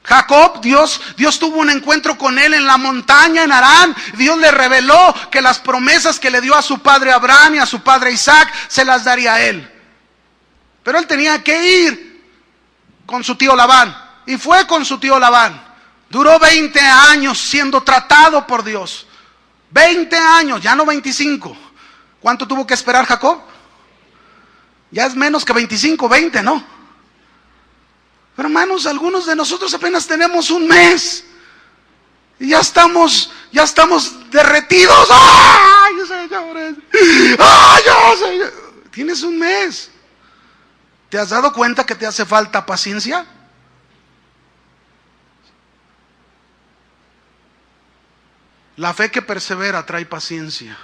Jacob, Dios tuvo un encuentro con él en la montaña en Harán. Dios le reveló que las promesas que le dio a su padre Abraham y a su padre Isaac se las daría a él. Pero él tenía que ir con su tío Labán. Y fue con su tío Labán. Duró 20 años siendo tratado por Dios. 20 años, ya no 25. ¿Cuánto tuvo que esperar Jacob? Ya es menos que 25, 20, ¿no? Pero hermanos, algunos de nosotros apenas tenemos un mes y ya estamos derretidos. ¡Ay, señores! ¡Ay, señor! Tienes un mes. ¿Te has dado cuenta que te hace falta paciencia? La fe que persevera trae paciencia.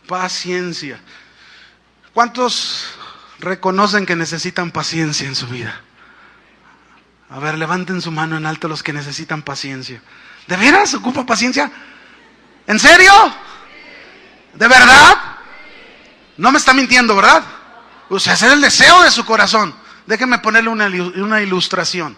Paciencia. ¿Cuántos reconocen que necesitan paciencia en su vida? A ver, levanten su mano en alto los que necesitan paciencia. ¿De veras ocupa paciencia? ¿En serio? ¿De verdad? No me está mintiendo, ¿verdad? O sea, ese es el deseo de su corazón. Déjenme ponerle una ilustración.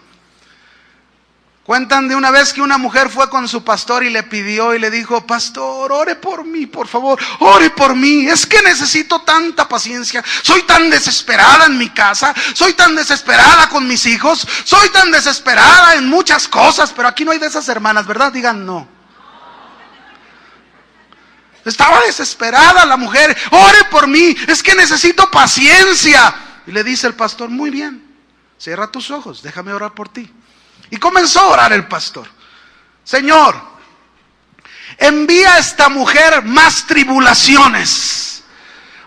Cuentan de una vez que una mujer fue con su pastor y le pidió y le dijo: pastor, ore por mí, por favor, ore por mí. Es que necesito tanta paciencia. Soy tan desesperada en mi casa, soy tan desesperada con mis hijos, soy tan desesperada en muchas cosas. Pero aquí no hay de esas hermanas, ¿verdad? Digan no. Estaba desesperada la mujer. Ore por mí, es que necesito paciencia. Y le dice el pastor: muy bien, cierra tus ojos, déjame orar por ti. Y comenzó a orar el pastor. Señor, envía a esta mujer más tribulaciones,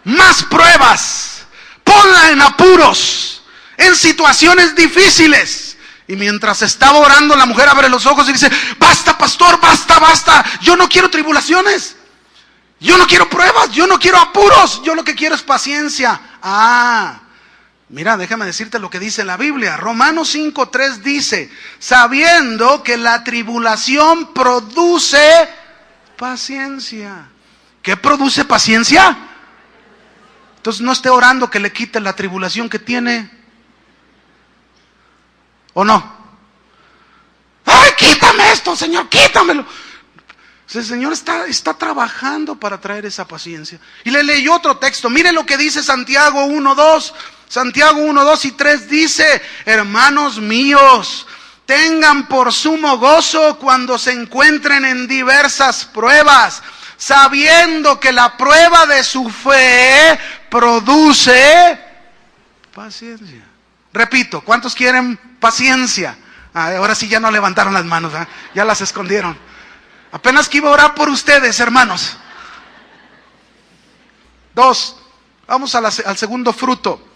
más pruebas, ponla en apuros, en situaciones difíciles. Y mientras estaba orando, la mujer abre los ojos y dice: basta, pastor, basta, basta. Yo no quiero tribulaciones, yo no quiero pruebas, yo no quiero apuros, yo lo que quiero es paciencia. Mira, déjame decirte lo que dice la Biblia. Romanos 5:3 dice: sabiendo que la tribulación produce paciencia. ¿Qué produce paciencia? Entonces no esté orando que le quite la tribulación que tiene. ¿O no? ¡Ay, quítame esto, Señor, quítamelo! El Señor está trabajando para traer esa paciencia. Y le leyó otro texto. Mire lo que dice Santiago 1:2. Santiago 1:2 y 3 dice: hermanos míos, tengan por sumo gozo cuando se encuentren en diversas pruebas, sabiendo que la prueba de su fe produce paciencia. Repito, ¿cuántos quieren paciencia? Ahora sí ya no levantaron las manos, ya las escondieron. Apenas que iba a orar por ustedes, hermanos. 2, vamos al segundo fruto.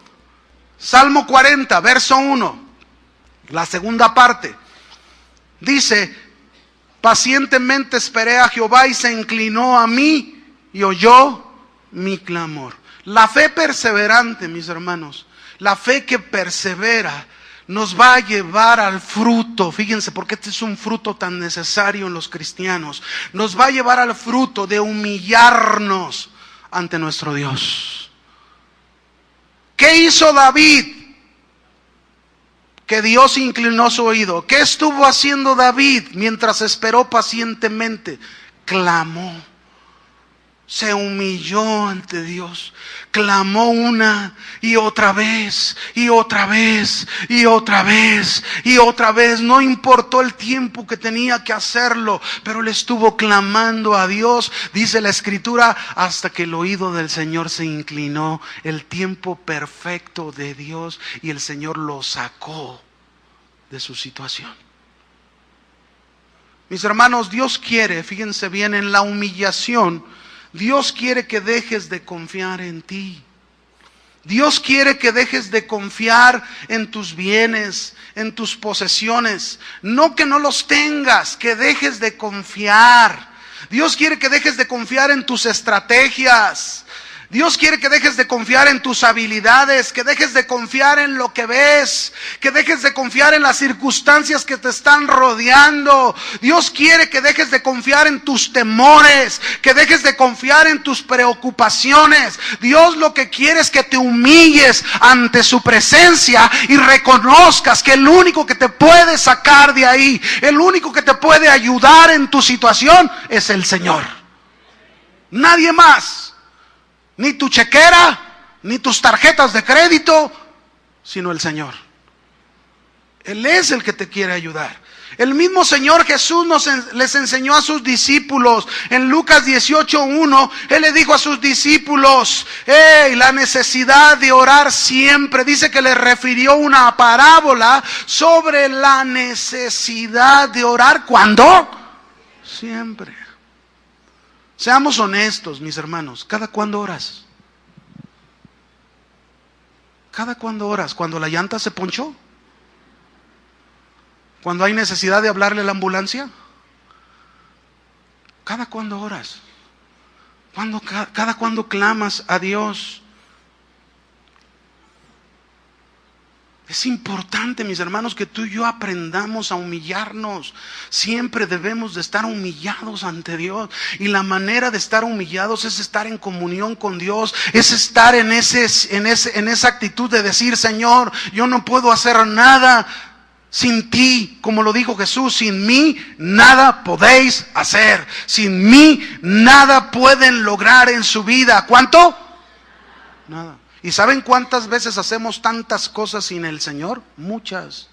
Salmo 40, verso 1, la segunda parte. Dice: pacientemente esperé a Jehová y se inclinó a mí y oyó mi clamor. La fe perseverante, mis hermanos, la fe que persevera, nos va a llevar al fruto. Fíjense, porque este es un fruto tan necesario en los cristianos. Nos va a llevar al fruto de humillarnos ante nuestro Dios. ¿Qué hizo David? Que Dios inclinó su oído. ¿Qué estuvo haciendo David mientras esperó pacientemente? Clamó. Se humilló ante Dios. Clamó una y otra vez, y otra vez, y otra vez, y otra vez. No importó el tiempo que tenía que hacerlo, pero él estuvo clamando a Dios. Dice la Escritura, hasta que el oído del Señor se inclinó. El tiempo perfecto de Dios, y el Señor lo sacó de su situación. Mis hermanos, Dios quiere, fíjense bien, en la humillación, Dios quiere que dejes de confiar en ti. Dios quiere que dejes de confiar en tus bienes, en tus posesiones. No que no los tengas, que dejes de confiar. Dios quiere que dejes de confiar en tus estrategias. Dios quiere que dejes de confiar en tus habilidades, que dejes de confiar en lo que ves, que dejes de confiar en las circunstancias que te están rodeando. Dios quiere que dejes de confiar en tus temores, que dejes de confiar en tus preocupaciones. Dios lo que quiere es que te humilles ante su presencia y reconozcas que el único que te puede sacar de ahí, el único que te puede ayudar en tu situación es el Señor. Nadie más. Ni tu chequera, ni tus tarjetas de crédito, sino el Señor. Él es el que te quiere ayudar. El mismo Señor Jesús les enseñó a sus discípulos. En Lucas 18:1, Él le dijo a sus discípulos, la necesidad de orar siempre. Dice que les refirió una parábola sobre la necesidad de orar. ¿Cuándo? Siempre. Seamos honestos, mis hermanos. ¿Cada cuándo oras? ¿Cada cuándo oras? ¿Cuando la llanta se ponchó? ¿Cuando hay necesidad de hablarle a la ambulancia? ¿Cada cuándo oras? ¿Cada cuándo clamas a Dios? Es importante, mis hermanos, que tú y yo aprendamos a humillarnos. Siempre debemos de estar humillados ante Dios. Y la manera de estar humillados es estar en comunión con Dios. Es estar en esa actitud de decir, Señor, yo no puedo hacer nada sin ti. Como lo dijo Jesús, sin mí nada podéis hacer. Sin mí nada pueden lograr en su vida. ¿Cuánto? Nada. ¿Y saben cuántas veces hacemos tantas cosas sin el Señor? Muchas.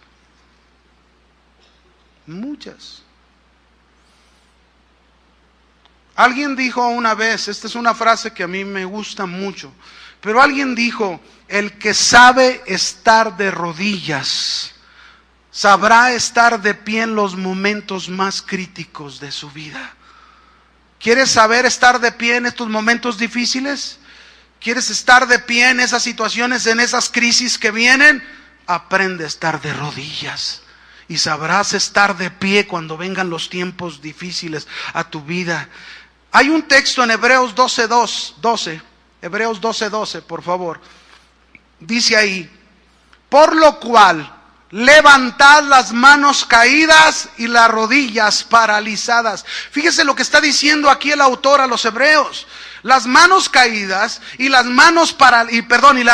Muchas. Alguien dijo una vez, esta es una frase que a mí me gusta mucho, pero alguien dijo, el que sabe estar de rodillas, sabrá estar de pie en los momentos más críticos de su vida. ¿Quieres saber estar de pie en estos momentos difíciles? ¿Quieres estar de pie en esas situaciones, en esas crisis que vienen? Aprende a estar de rodillas y sabrás estar de pie cuando vengan los tiempos difíciles a tu vida. Hay un texto en Hebreos 12:12, Hebreos 12:12, por favor. Dice ahí, por lo cual levantad las manos caídas y las rodillas paralizadas. Fíjese lo que está diciendo aquí el autor a los hebreos. Las manos caídas y las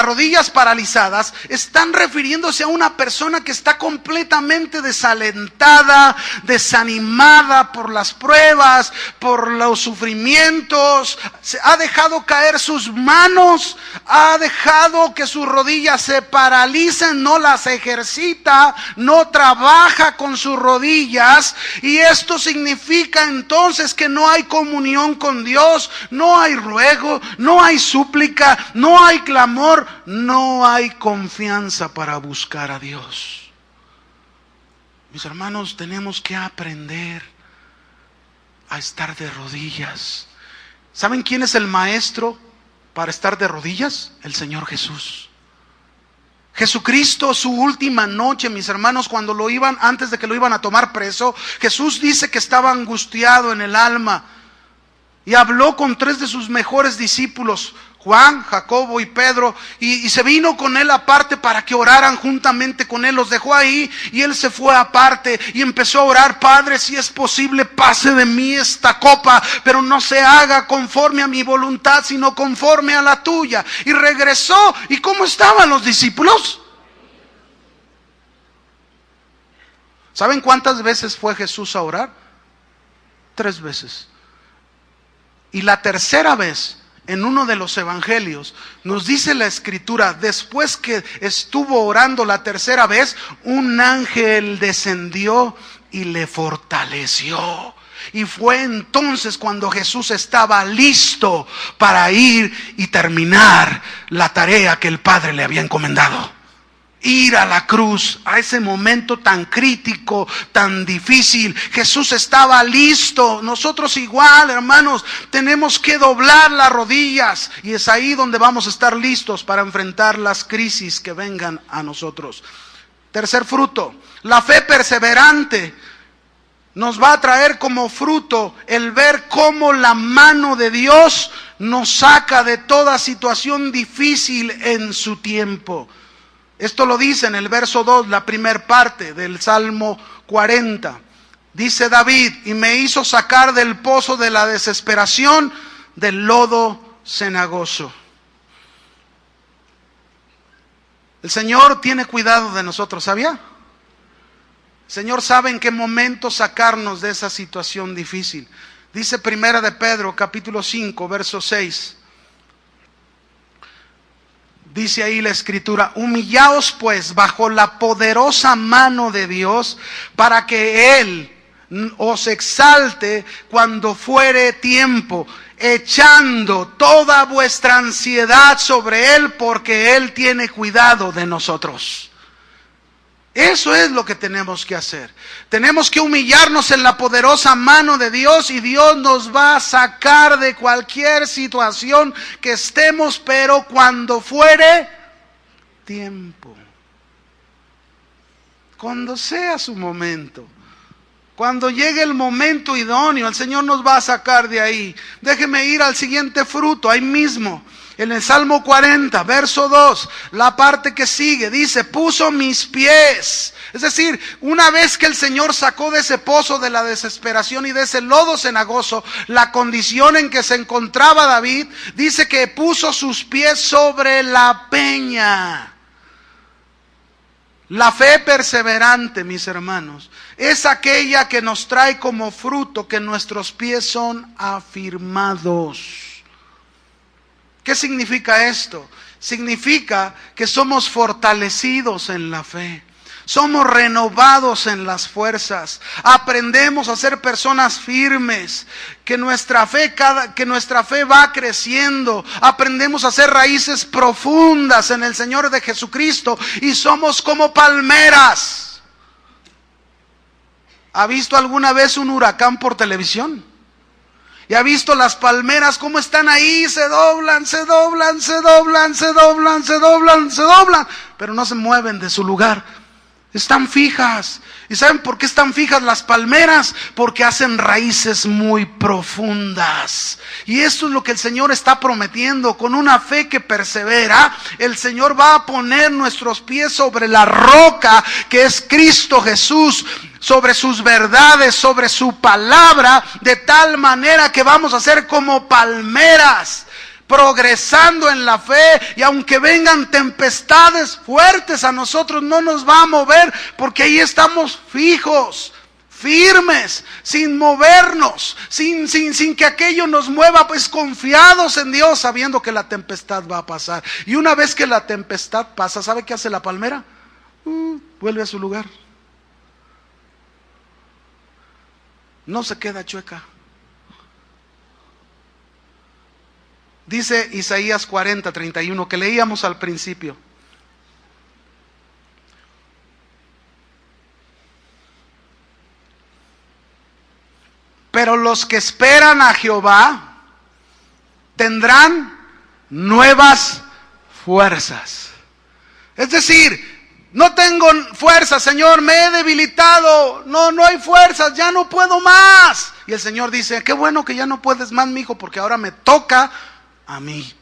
rodillas paralizadas están refiriéndose a una persona que está completamente desalentada, desanimada por las pruebas, por los sufrimientos. Se ha dejado caer sus manos, ha dejado que sus rodillas se paralicen, no las ejercita, no trabaja con sus rodillas, y esto significa entonces que no hay comunión con Dios, no hay ruego, no hay súplica, no hay clamor, no hay confianza para buscar a Dios. Mis hermanos, tenemos que aprender a estar de rodillas. ¿Saben quién es el maestro para estar de rodillas? El Señor Jesús. Jesucristo, su última noche, mis hermanos, antes de que lo iban a tomar preso, Jesús dice que estaba angustiado en el alma. Y habló con 3 de sus mejores discípulos, Juan, Jacobo y Pedro, y se vino con él aparte para que oraran juntamente con él. Los dejó ahí y él se fue aparte y empezó a orar: Padre, si es posible, pase de mí esta copa, pero no se haga conforme a mi voluntad, sino conforme a la tuya. Y regresó. ¿Y cómo estaban los discípulos? ¿Saben cuántas veces fue Jesús a orar? 3 veces. Y la tercera vez, en uno de los evangelios, nos dice la escritura, después que estuvo orando la tercera vez, un ángel descendió y le fortaleció. Y fue entonces cuando Jesús estaba listo para ir y terminar la tarea que el Padre le había encomendado. ir a la cruz, a ese momento tan crítico, tan difícil. Jesús estaba listo. Nosotros igual, hermanos, tenemos que doblar las rodillas, y es ahí donde vamos a estar listos para enfrentar las crisis que vengan a nosotros. Tercer fruto, la fe perseverante nos va a traer como fruto el ver cómo la mano de Dios nos saca de toda situación difícil en su tiempo. Esto lo dice en el verso 2, la primera parte del Salmo 40. Dice David: y me hizo sacar del pozo de la desesperación, del lodo cenagoso. El Señor tiene cuidado de nosotros, ¿sabía? El Señor sabe en qué momento sacarnos de esa situación difícil. Dice Primera de Pedro, capítulo 5, verso 6. Dice ahí la Escritura: humillaos pues bajo la poderosa mano de Dios, para que Él os exalte cuando fuere tiempo, echando toda vuestra ansiedad sobre Él, porque Él tiene cuidado de nosotros. Eso es lo que tenemos que hacer. Tenemos que humillarnos en la poderosa mano de Dios, y Dios nos va a sacar de cualquier situación que estemos, pero cuando fuere tiempo. Cuando sea su momento. Cuando llegue el momento idóneo, el Señor nos va a sacar de ahí. Déjeme ir al siguiente fruto, ahí mismo. En el Salmo 40, verso 2, la parte que sigue, dice: puso mis pies. Es decir, una vez que el Señor sacó de ese pozo de la desesperación y de ese lodo cenagoso, la condición en que se encontraba David, dice que puso sus pies sobre la peña. La fe perseverante, mis hermanos, es aquella que nos trae como fruto que nuestros pies son afirmados. ¿Qué significa esto? Significa que somos fortalecidos en la fe. Somos renovados en las fuerzas. Aprendemos a ser personas firmes. Que nuestra fe va creciendo. Aprendemos a hacer raíces profundas en el Señor de Jesucristo. Y somos como palmeras. ¿Ha visto alguna vez un huracán por televisión? ¿Y ha visto las palmeras cómo están ahí? Se doblan, se doblan, se doblan, se doblan, se doblan, se doblan, pero no se mueven de su lugar. Están fijas. ¿Y saben por qué están fijas las palmeras? Porque hacen raíces muy profundas. Y esto es lo que el Señor está prometiendo. Con una fe que persevera, el Señor va a poner nuestros pies sobre la roca que es Cristo Jesús, sobre sus verdades, sobre su palabra, de tal manera que vamos a ser como palmeras, progresando en la fe, y aunque vengan tempestades fuertes a nosotros, no nos va a mover, porque ahí estamos fijos, firmes, sin movernos, sin que aquello nos mueva, pues confiados en Dios, sabiendo que la tempestad va a pasar. Y una vez que la tempestad pasa, ¿sabe qué hace la palmera? Vuelve a su lugar. No se queda chueca. Dice Isaías 40, 31, que leíamos al principio. Pero los que esperan a Jehová tendrán nuevas fuerzas. Es decir, no tengo fuerzas, Señor, me he debilitado, no hay fuerzas, ya no puedo más. Y el Señor dice: qué bueno que ya no puedes más, mi hijo, porque ahora me toca a mí.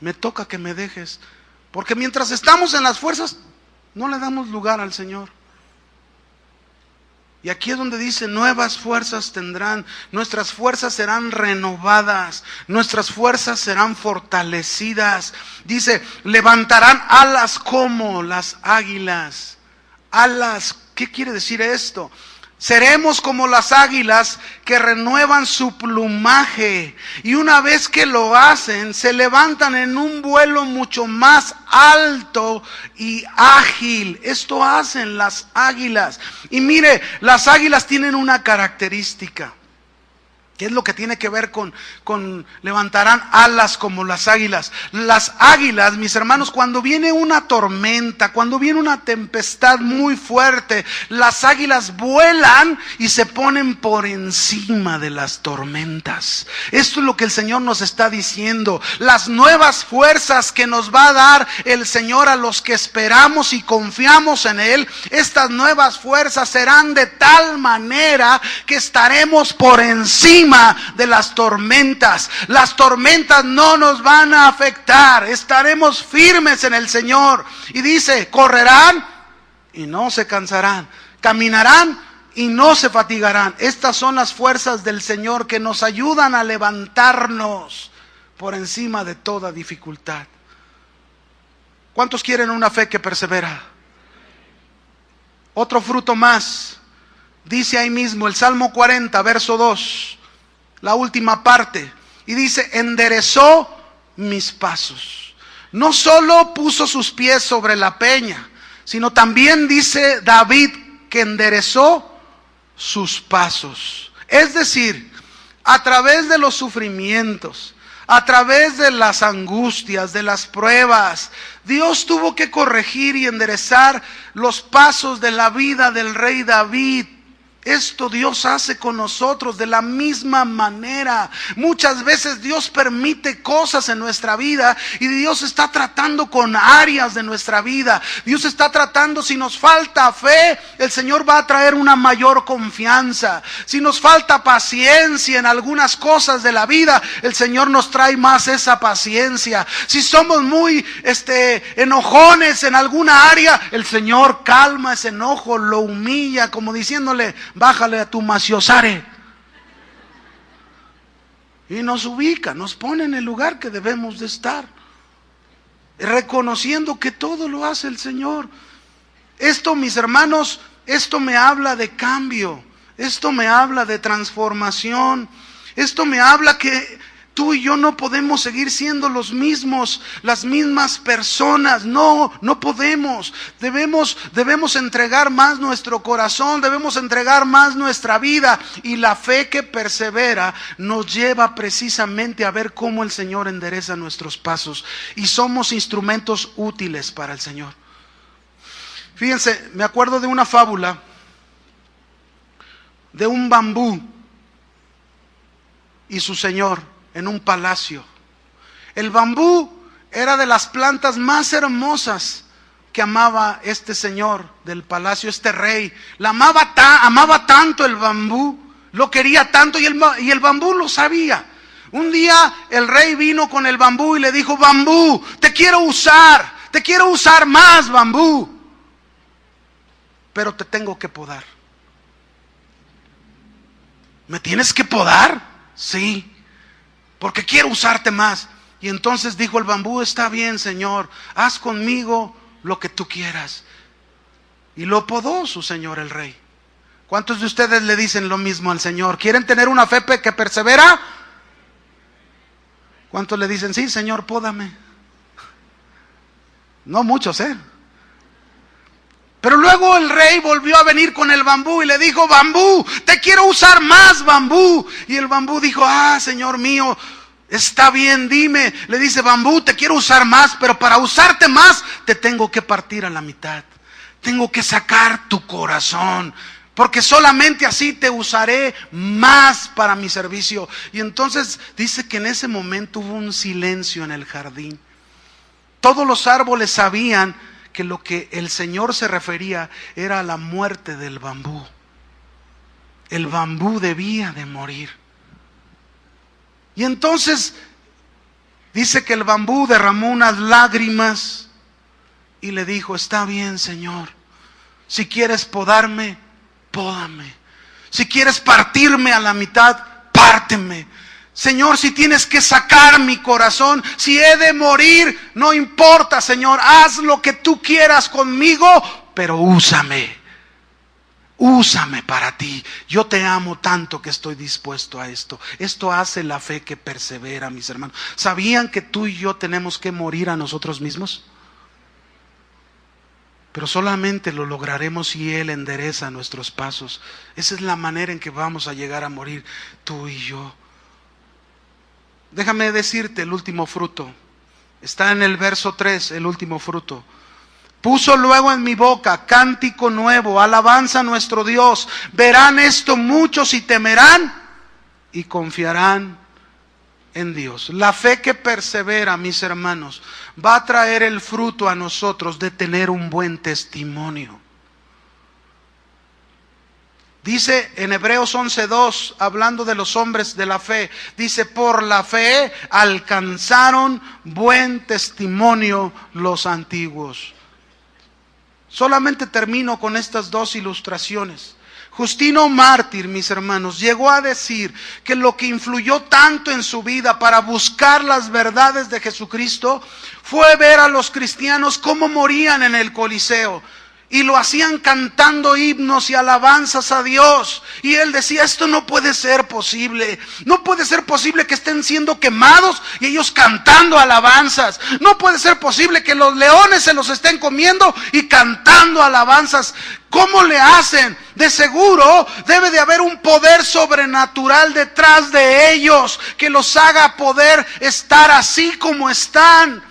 Me toca que me dejes. Porque mientras estamos en las fuerzas, no le damos lugar al Señor. Y aquí es donde dice: nuevas fuerzas tendrán. Nuestras fuerzas serán renovadas. Nuestras fuerzas serán fortalecidas. Dice: levantarán alas como las águilas. Alas, ¿qué quiere decir esto? Seremos como las águilas que renuevan su plumaje, y una vez que lo hacen, se levantan en un vuelo mucho más alto y ágil. Esto hacen las águilas. Y mire, las águilas tienen una característica. ¿Qué es lo que tiene que ver con levantarán alas como las águilas? Las águilas, mis hermanos, cuando viene una tormenta, cuando viene una tempestad muy fuerte, las águilas vuelan y se ponen por encima de las tormentas. Esto es lo que el Señor nos está diciendo. Las nuevas fuerzas que nos va a dar el Señor a los que esperamos y confiamos en Él, estas nuevas fuerzas serán de tal manera que estaremos por encima de las tormentas. Las tormentas no nos van a afectar, estaremos firmes en el Señor. Y dice, correrán y no se cansarán, caminarán y no se fatigarán. Estas son las fuerzas del Señor que nos ayudan a levantarnos por encima de toda dificultad. ¿Cuántos quieren una fe que persevera? Otro fruto más, dice ahí mismo el Salmo 40, verso 2. La última parte, y dice, enderezó mis pasos. No solo puso sus pies sobre la peña, sino también dice David que enderezó sus pasos. Es decir, a través de los sufrimientos, a través de las angustias, de las pruebas, Dios tuvo que corregir y enderezar los pasos de la vida del rey David. Esto Dios hace con nosotros de la misma manera. Muchas veces Dios permite cosas en nuestra vida y Dios está tratando con áreas de nuestra vida. Dios está tratando, si nos falta fe, el Señor va a traer una mayor confianza. Si nos falta paciencia en algunas cosas de la vida, el Señor nos trae más esa paciencia. Si somos muy enojones en alguna área, el Señor calma ese enojo, lo humilla, como diciéndole, bájale a tu maciosare. Y nos ubica, nos pone en el lugar que debemos de estar, reconociendo que todo lo hace el Señor. Esto, mis hermanos, esto me habla de cambio, esto me habla de transformación, esto me habla que tú y yo no podemos seguir siendo los mismos, las mismas personas. No podemos. Debemos entregar más nuestro corazón, debemos entregar más nuestra vida. Y la fe que persevera nos lleva precisamente a ver cómo el Señor endereza nuestros pasos. Y somos instrumentos útiles para el Señor. Fíjense, me acuerdo de una fábula de un bambú y su señor en un palacio. El bambú era de las plantas más hermosas que amaba este señor del palacio, este rey. La amaba tanto el bambú, lo quería tanto y el bambú lo sabía. Un día el rey vino con el bambú y le dijo, bambú, te quiero usar más, bambú, pero te tengo que podar. ¿Me tienes que podar? Sí, porque quiero usarte más. Y entonces dijo el bambú, está bien, Señor, haz conmigo lo que tú quieras. Y lo podó su señor el rey. ¿Cuántos de ustedes le dicen lo mismo al Señor? ¿Quieren tener una fe que persevera? ¿Cuántos le dicen, sí, Señor, pódame? No muchos, Pero luego el rey volvió a venir con el bambú y le dijo, bambú, te quiero usar más, bambú. Y el bambú dijo, Señor mío, está bien, dime. Le dice, bambú, te quiero usar más, pero para usarte más te tengo que partir a la mitad. Tengo que sacar tu corazón, porque solamente así te usaré más para mi servicio. Y entonces dice que en ese momento hubo un silencio en el jardín. Todos los árboles sabían que lo que el Señor se refería era a la muerte del bambú. El bambú debía de morir. Y entonces dice que el bambú derramó unas lágrimas y le dijo, está bien, Señor, si quieres podarme, pódame. Si quieres partirme a la mitad, párteme. Señor, si tienes que sacar mi corazón, si he de morir, no importa, Señor, haz lo que tú quieras conmigo, pero úsame. Úsame para ti. Yo te amo tanto que estoy dispuesto a esto. Esto hace la fe que persevera, mis hermanos. ¿Sabían que tú y yo tenemos que morir a nosotros mismos? Pero solamente lo lograremos si Él endereza nuestros pasos. Esa es la manera en que vamos a llegar a morir, tú y yo. Déjame decirte el último fruto. Está en el verso 3, el último fruto. Puso luego en mi boca cántico nuevo, alabanza a nuestro Dios. Verán esto muchos y temerán y confiarán en Dios. La fe que persevera, mis hermanos, va a traer el fruto a nosotros de tener un buen testimonio. Dice en Hebreos 11:2, hablando de los hombres de la fe, dice: por la fe alcanzaron buen testimonio los antiguos. Solamente termino con estas dos ilustraciones. Justino Mártir, mis hermanos, llegó a decir que lo que influyó tanto en su vida para buscar las verdades de Jesucristo fue ver a los cristianos cómo morían en el Coliseo. Y lo hacían cantando himnos y alabanzas a Dios. Y él decía: esto no puede ser posible. No puede ser posible que estén siendo quemados y ellos cantando alabanzas. No puede ser posible que los leones se los estén comiendo y cantando alabanzas. ¿Cómo le hacen? De seguro debe de haber un poder sobrenatural detrás de ellos que los haga poder estar así como están.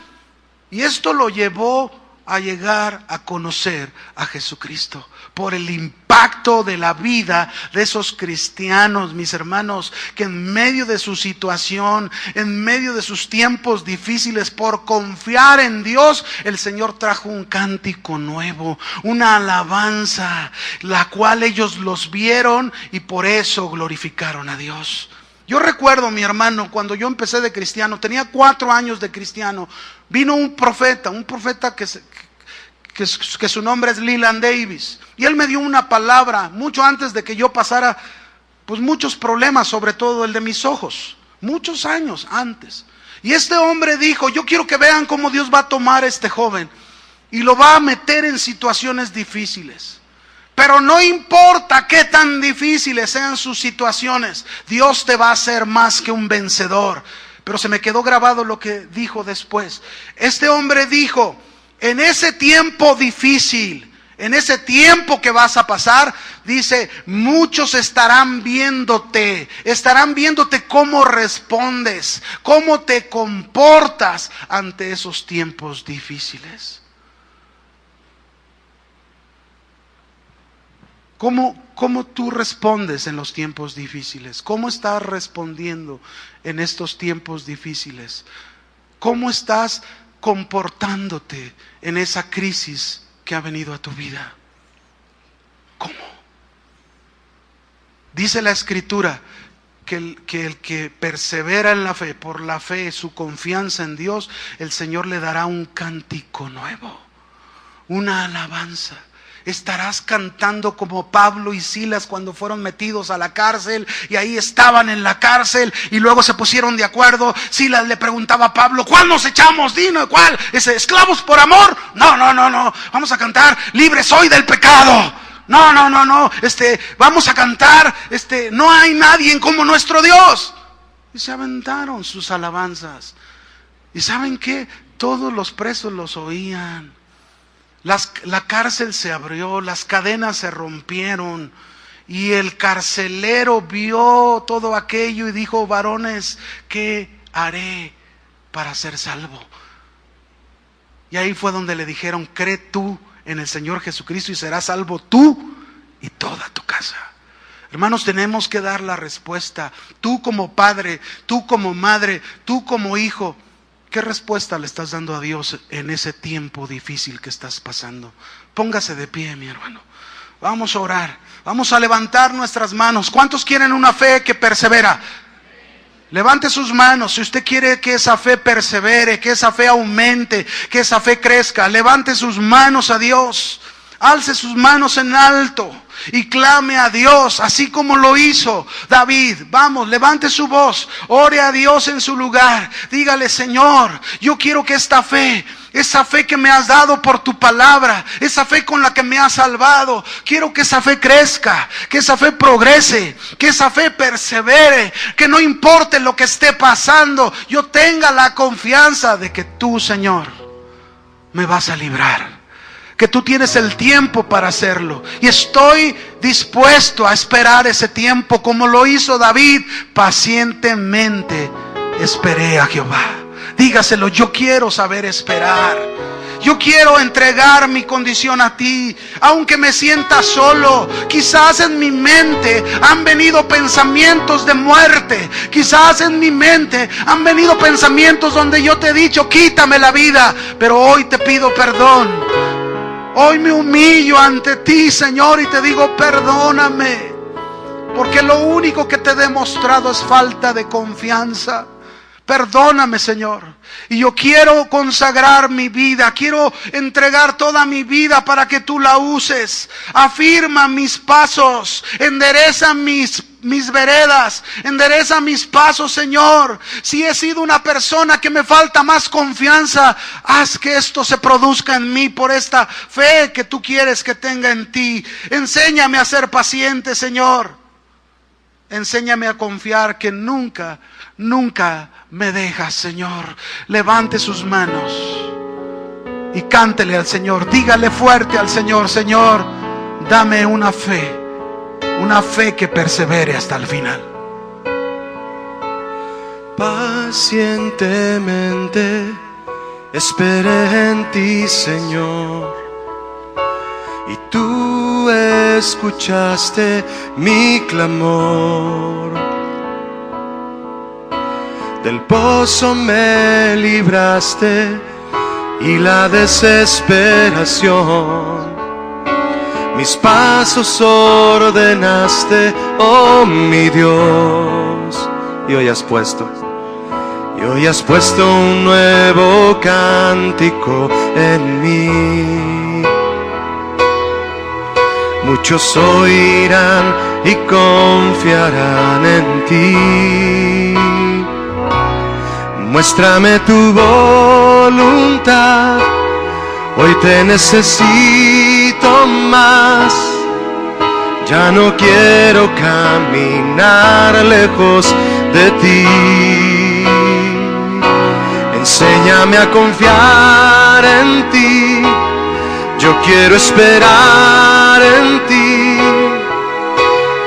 Y esto lo llevó a llegar a conocer a Jesucristo por el impacto de la vida de esos cristianos, mis hermanos, que en medio de su situación, en medio de sus tiempos difíciles, por confiar en Dios, el Señor trajo un cántico nuevo, una alabanza, la cual ellos los vieron y por eso glorificaron a Dios. Yo recuerdo, mi hermano, cuando yo empecé de cristiano, tenía 4 años de cristiano, vino un profeta que su nombre es Leland Davis, y él me dio una palabra mucho antes de que yo pasara pues muchos problemas, sobre todo el de mis ojos, muchos años antes. Y este hombre dijo: yo quiero que vean cómo Dios va a tomar a este joven y lo va a meter en situaciones difíciles. Pero no importa qué tan difíciles sean sus situaciones, Dios te va a hacer más que un vencedor. Pero se me quedó grabado lo que dijo después. Este hombre dijo: en ese tiempo difícil, en ese tiempo que vas a pasar, dice, muchos estarán viéndote cómo respondes, cómo te comportas ante esos tiempos difíciles. ¿Cómo tú respondes en los tiempos difíciles? ¿Cómo estás respondiendo en estos tiempos difíciles? ¿Cómo estás comportándote en esa crisis que ha venido a tu vida? ¿Cómo? Dice la Escritura que el que persevera en la fe, por la fe, su confianza en Dios, el Señor le dará un cántico nuevo, una alabanza. Estarás cantando como Pablo y Silas cuando fueron metidos a la cárcel y ahí estaban en la cárcel y luego se pusieron de acuerdo. Silas le preguntaba a Pablo: ¿cuál nos echamos? Dino, ¿cuál? ¿Esclavos por amor? No, vamos a cantar: libre soy del pecado. No, vamos a cantar, no hay nadie como nuestro Dios. Y se aventaron sus alabanzas. ¿Y saben qué? Todos los presos los oían. La cárcel se abrió, las cadenas se rompieron y el carcelero vio todo aquello y dijo: varones, ¿qué haré para ser salvo? Y ahí fue donde le dijeron: cree tú en el Señor Jesucristo y serás salvo tú y toda tu casa. Hermanos, tenemos que dar la respuesta. Tú como padre, tú como madre, tú como hijo, ¿qué respuesta le estás dando a Dios en ese tiempo difícil que estás pasando? Póngase de pie, mi hermano. Vamos a orar. Vamos a levantar nuestras manos. ¿Cuántos quieren una fe que persevera? Levante sus manos. Si usted quiere que esa fe persevere, que esa fe aumente, que esa fe crezca, levante sus manos a Dios. Alce sus manos en alto y clame a Dios, así como lo hizo David. Vamos, levante su voz, ore a Dios en su lugar. Dígale: Señor, yo quiero que esa fe que me has dado por tu palabra, esa fe con la que me has salvado, quiero que esa fe crezca, que esa fe progrese, que esa fe persevere, que no importe lo que esté pasando, yo tenga la confianza de que tú, Señor, me vas a librar, que tú tienes el tiempo para hacerlo. Y estoy dispuesto a esperar ese tiempo como lo hizo David. Pacientemente esperé a Jehová. Dígaselo: yo quiero saber esperar. Yo quiero entregar mi condición a ti, aunque me sienta solo. Quizás en mi mente han venido pensamientos de muerte. Quizás en mi mente han venido pensamientos donde yo te he dicho: quítame la vida. Pero hoy te pido perdón. Hoy me humillo ante ti, Señor, y te digo: perdóname, porque lo único que te he demostrado es falta de confianza. Perdóname, Señor. Y yo quiero consagrar mi vida, quiero entregar toda mi vida para que tú la uses. Afirma mis pasos, endereza mis veredas, endereza mis pasos, Señor. Si he sido una persona que me falta más confianza, haz que esto se produzca en mí por esta fe que tú quieres que tenga en ti. Enséñame a ser paciente, Señor. Enséñame a confiar que nunca me dejas, Señor. Levante sus manos y cántele al Señor. Dígale fuerte al Señor: Señor, dame una fe que persevere hasta el final. Pacientemente esperé en ti, Señor, y tú escuchaste mi clamor. Del pozo me libraste y la desesperación. Mis pasos ordenaste, oh mi Dios. Y hoy has puesto un nuevo cántico en mí. Muchos oirán y confiarán en ti. Muéstrame tu voluntad, hoy te necesito más. Ya no quiero caminar lejos de ti. Enséñame a confiar en ti, yo quiero esperar en ti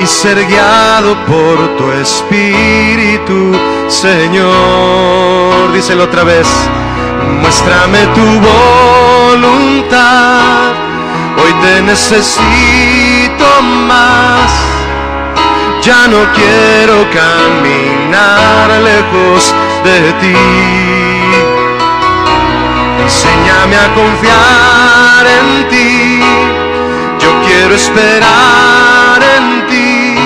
y ser guiado por tu Espíritu, Señor. Díselo otra vez: muéstrame tu voluntad, hoy te necesito más. Ya no quiero caminar lejos de ti. Enséñame a confiar en ti, yo quiero esperar en ti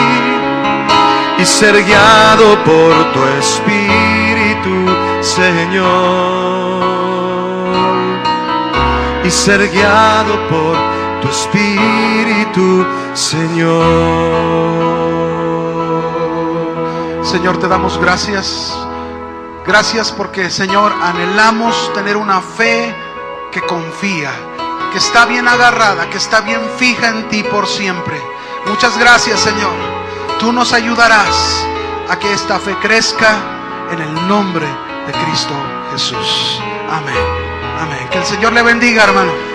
y ser guiado por tu Espíritu, Señor. Y ser guiado por tu Espíritu, Señor. Señor, te damos gracias. Gracias porque, Señor, anhelamos tener una fe que confía, que está bien agarrada, que está bien fija en ti por siempre. Muchas gracias, Señor. Tú nos ayudarás a que esta fe crezca en el nombre de Cristo Jesús. Amén. Amén. Que el Señor le bendiga, hermano.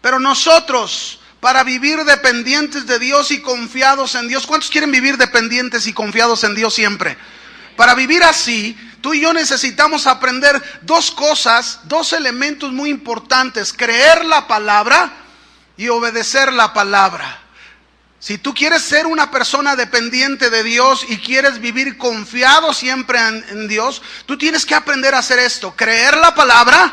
Pero nosotros, para vivir dependientes de Dios y confiados en Dios, ¿cuántos quieren vivir dependientes y confiados en Dios siempre? Para vivir así, tú y yo necesitamos aprender dos cosas, dos elementos muy importantes: creer la palabra y obedecer la palabra. Si tú quieres ser una persona dependiente de Dios y quieres vivir confiado siempre en Dios, tú tienes que aprender a hacer esto: creer la palabra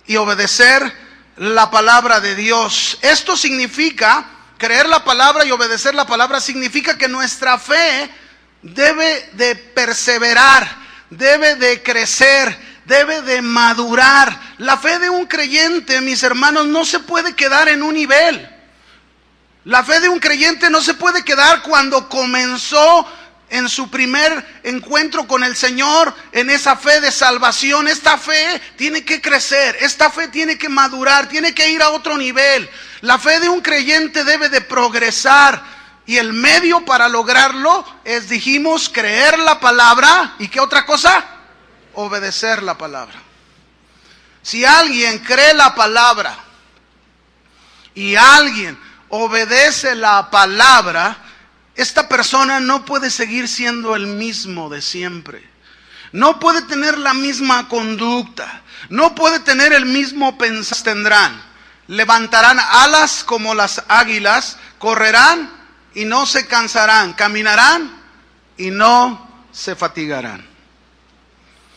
y obedecer la palabra de Dios. Esto significa, creer la palabra y obedecer la palabra significa que nuestra fe debe de perseverar, debe de crecer, debe de madurar. La fe de un creyente, mis hermanos, no se puede quedar en un nivel. La fe de un creyente no se puede quedar cuando comenzó en su primer encuentro con el Señor, en esa fe de salvación, esta fe tiene que crecer, esta fe tiene que madurar, tiene que ir a otro nivel. La fe de un creyente debe de progresar y el medio para lograrlo es, dijimos, creer la palabra. ¿Y qué otra cosa? Obedecer la palabra. Si alguien cree la palabra y alguien obedece la palabra, esta persona no puede seguir siendo el mismo de siempre. No puede tener la misma conducta. No puede tener el mismo pensamiento. Tendrán, levantarán alas como las águilas, correrán y no se cansarán, caminarán y no se fatigarán.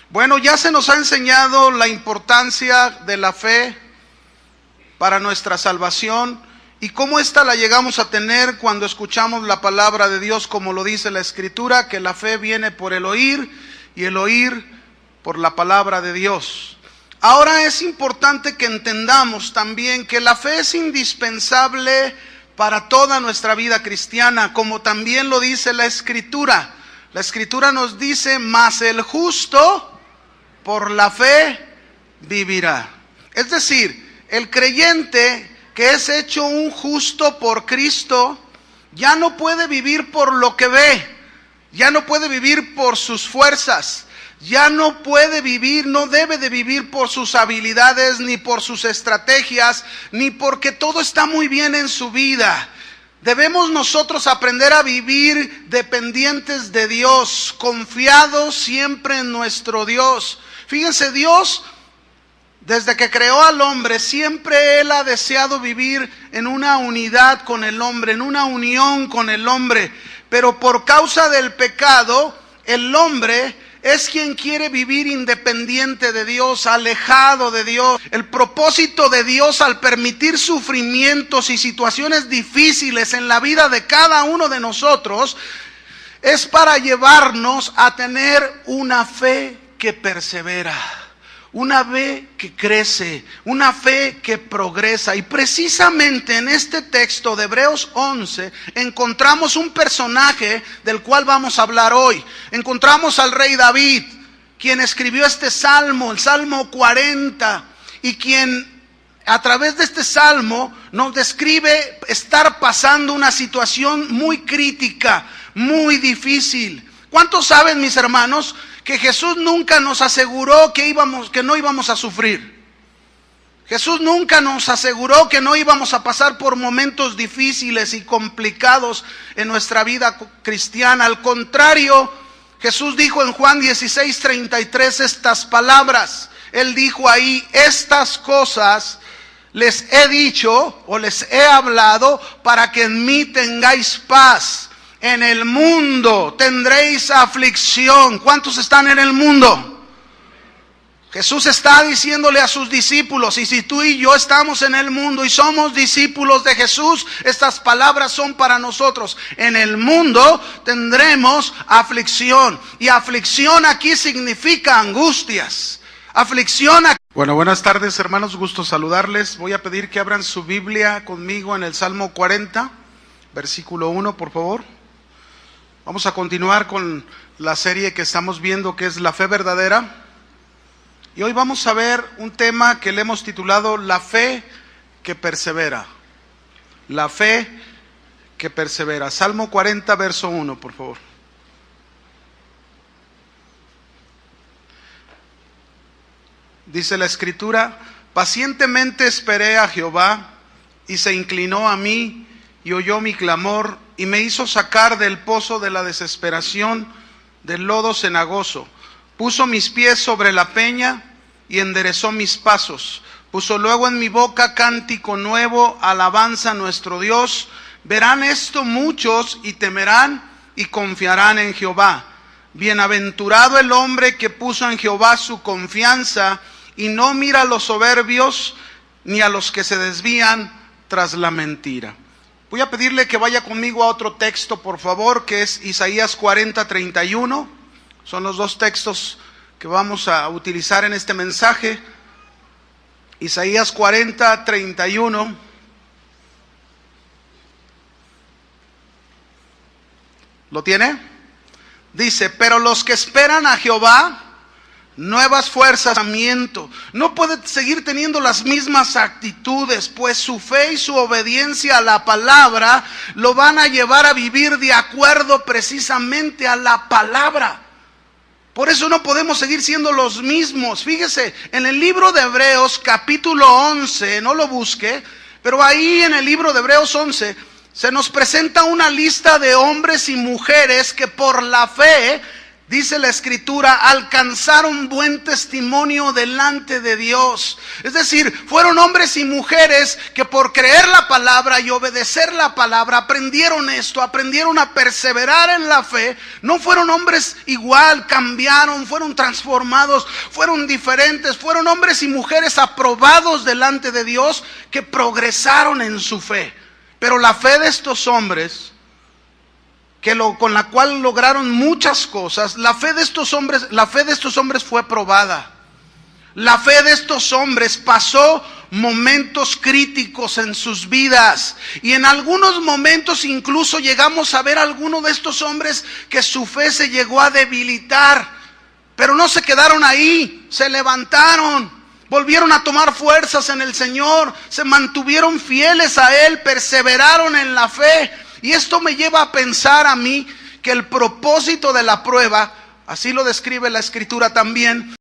Bueno, ya se nos ha enseñado la importancia de la fe para nuestra salvación y cómo esta la llegamos a tener cuando escuchamos la palabra de Dios, como lo dice la Escritura, que la fe viene por el oír y el oír por la palabra de Dios. Ahora es importante que entendamos también que la fe es indispensable para toda nuestra vida cristiana, como también lo dice la Escritura. La Escritura nos dice, mas el justo por la fe vivirá. Es decir, el creyente que es hecho un justo por Cristo, ya no puede vivir por lo que ve, ya no puede vivir por sus fuerzas, ya no puede vivir, no debe de vivir por sus habilidades, ni por sus estrategias, ni porque todo está muy bien en su vida. Debemos nosotros aprender a vivir dependientes de Dios, confiados siempre en nuestro Dios. Fíjense, Dios, desde que creó al hombre, siempre Él ha deseado vivir en una unidad con el hombre, en una unión con el hombre. Pero por causa del pecado, el hombre es quien quiere vivir independiente de Dios, alejado de Dios. El propósito de Dios al permitir sufrimientos y situaciones difíciles en la vida de cada uno de nosotros es para llevarnos a tener una fe que persevera, una fe que crece, una fe que progresa. Y precisamente en este texto de Hebreos 11 encontramos un personaje del cual vamos a hablar hoy. Encontramos al rey David, quien escribió este salmo, el Salmo 40, y quien a través de este salmo nos describe estar pasando una situación muy crítica, muy difícil. ¿Cuántos saben, mis hermanos, que Jesús nunca nos aseguró que no íbamos a sufrir? Jesús nunca nos aseguró que no íbamos a pasar por momentos difíciles y complicados en nuestra vida cristiana. Al contrario, Jesús dijo en Juan 16:33 estas palabras. Él dijo ahí, estas cosas les he dicho o les he hablado para que en mí tengáis paz. En el mundo tendréis aflicción. ¿Cuántos están en el mundo? Jesús está diciéndole a sus discípulos, y si tú y yo estamos en el mundo y somos discípulos de Jesús, estas palabras son para nosotros. En el mundo tendremos aflicción. Y aflicción aquí significa angustias. Aflicción aquí. Bueno, buenas tardes, hermanos, gusto saludarles. Voy a pedir que abran su Biblia conmigo en el Salmo 40, versículo 1, por favor. Vamos a continuar con la serie que estamos viendo, que es la fe verdadera. Y hoy vamos a ver un tema que le hemos titulado la fe que persevera. La fe que persevera. Salmo 40, verso 1, por favor. Dice la Escritura, pacientemente esperé a Jehová y se inclinó a mí y oyó mi clamor y me hizo sacar del pozo de la desesperación, del lodo cenagoso. Puso mis pies sobre la peña y enderezó mis pasos. Puso luego en mi boca cántico nuevo, alabanza a nuestro Dios. Verán esto muchos y temerán y confiarán en Jehová. Bienaventurado el hombre que puso en Jehová su confianza y no mira a los soberbios ni a los que se desvían tras la mentira. Voy a pedirle que vaya conmigo a otro texto, por favor, que es Isaías 40, 31. Son los dos textos que vamos a utilizar en este mensaje. Isaías 40, 31. ¿Lo tiene? Dice, pero los que esperan a Jehová, nuevas fuerzas. No puede seguir teniendo las mismas actitudes, pues su fe y su obediencia a la palabra lo van a llevar a vivir de acuerdo precisamente a la palabra. Por eso no podemos seguir siendo los mismos. Fíjese, en el libro de Hebreos capítulo 11, no lo busque, pero ahí en el libro de Hebreos 11 se nos presenta una lista de hombres y mujeres que por la fe, dice la Escritura, alcanzaron buen testimonio delante de Dios. Es decir, fueron hombres y mujeres que por creer la palabra y obedecer la palabra aprendieron esto, aprendieron a perseverar en la fe. No fueron hombres igual, cambiaron, fueron transformados, fueron diferentes. Fueron hombres y mujeres aprobados delante de Dios que progresaron en su fe. Pero la fe de estos hombres, con la cual lograron muchas cosas, la fe de estos hombres fue probada. La fe de estos hombres pasó momentos críticos en sus vidas, y en algunos momentos incluso llegamos a ver a algunos de estos hombres que su fe se llegó a debilitar, pero no se quedaron ahí, se levantaron, volvieron a tomar fuerzas en el Señor, se mantuvieron fieles a Él, perseveraron en la fe. Y esto me lleva a pensar a mí que el propósito de la prueba, así lo describe la Escritura también,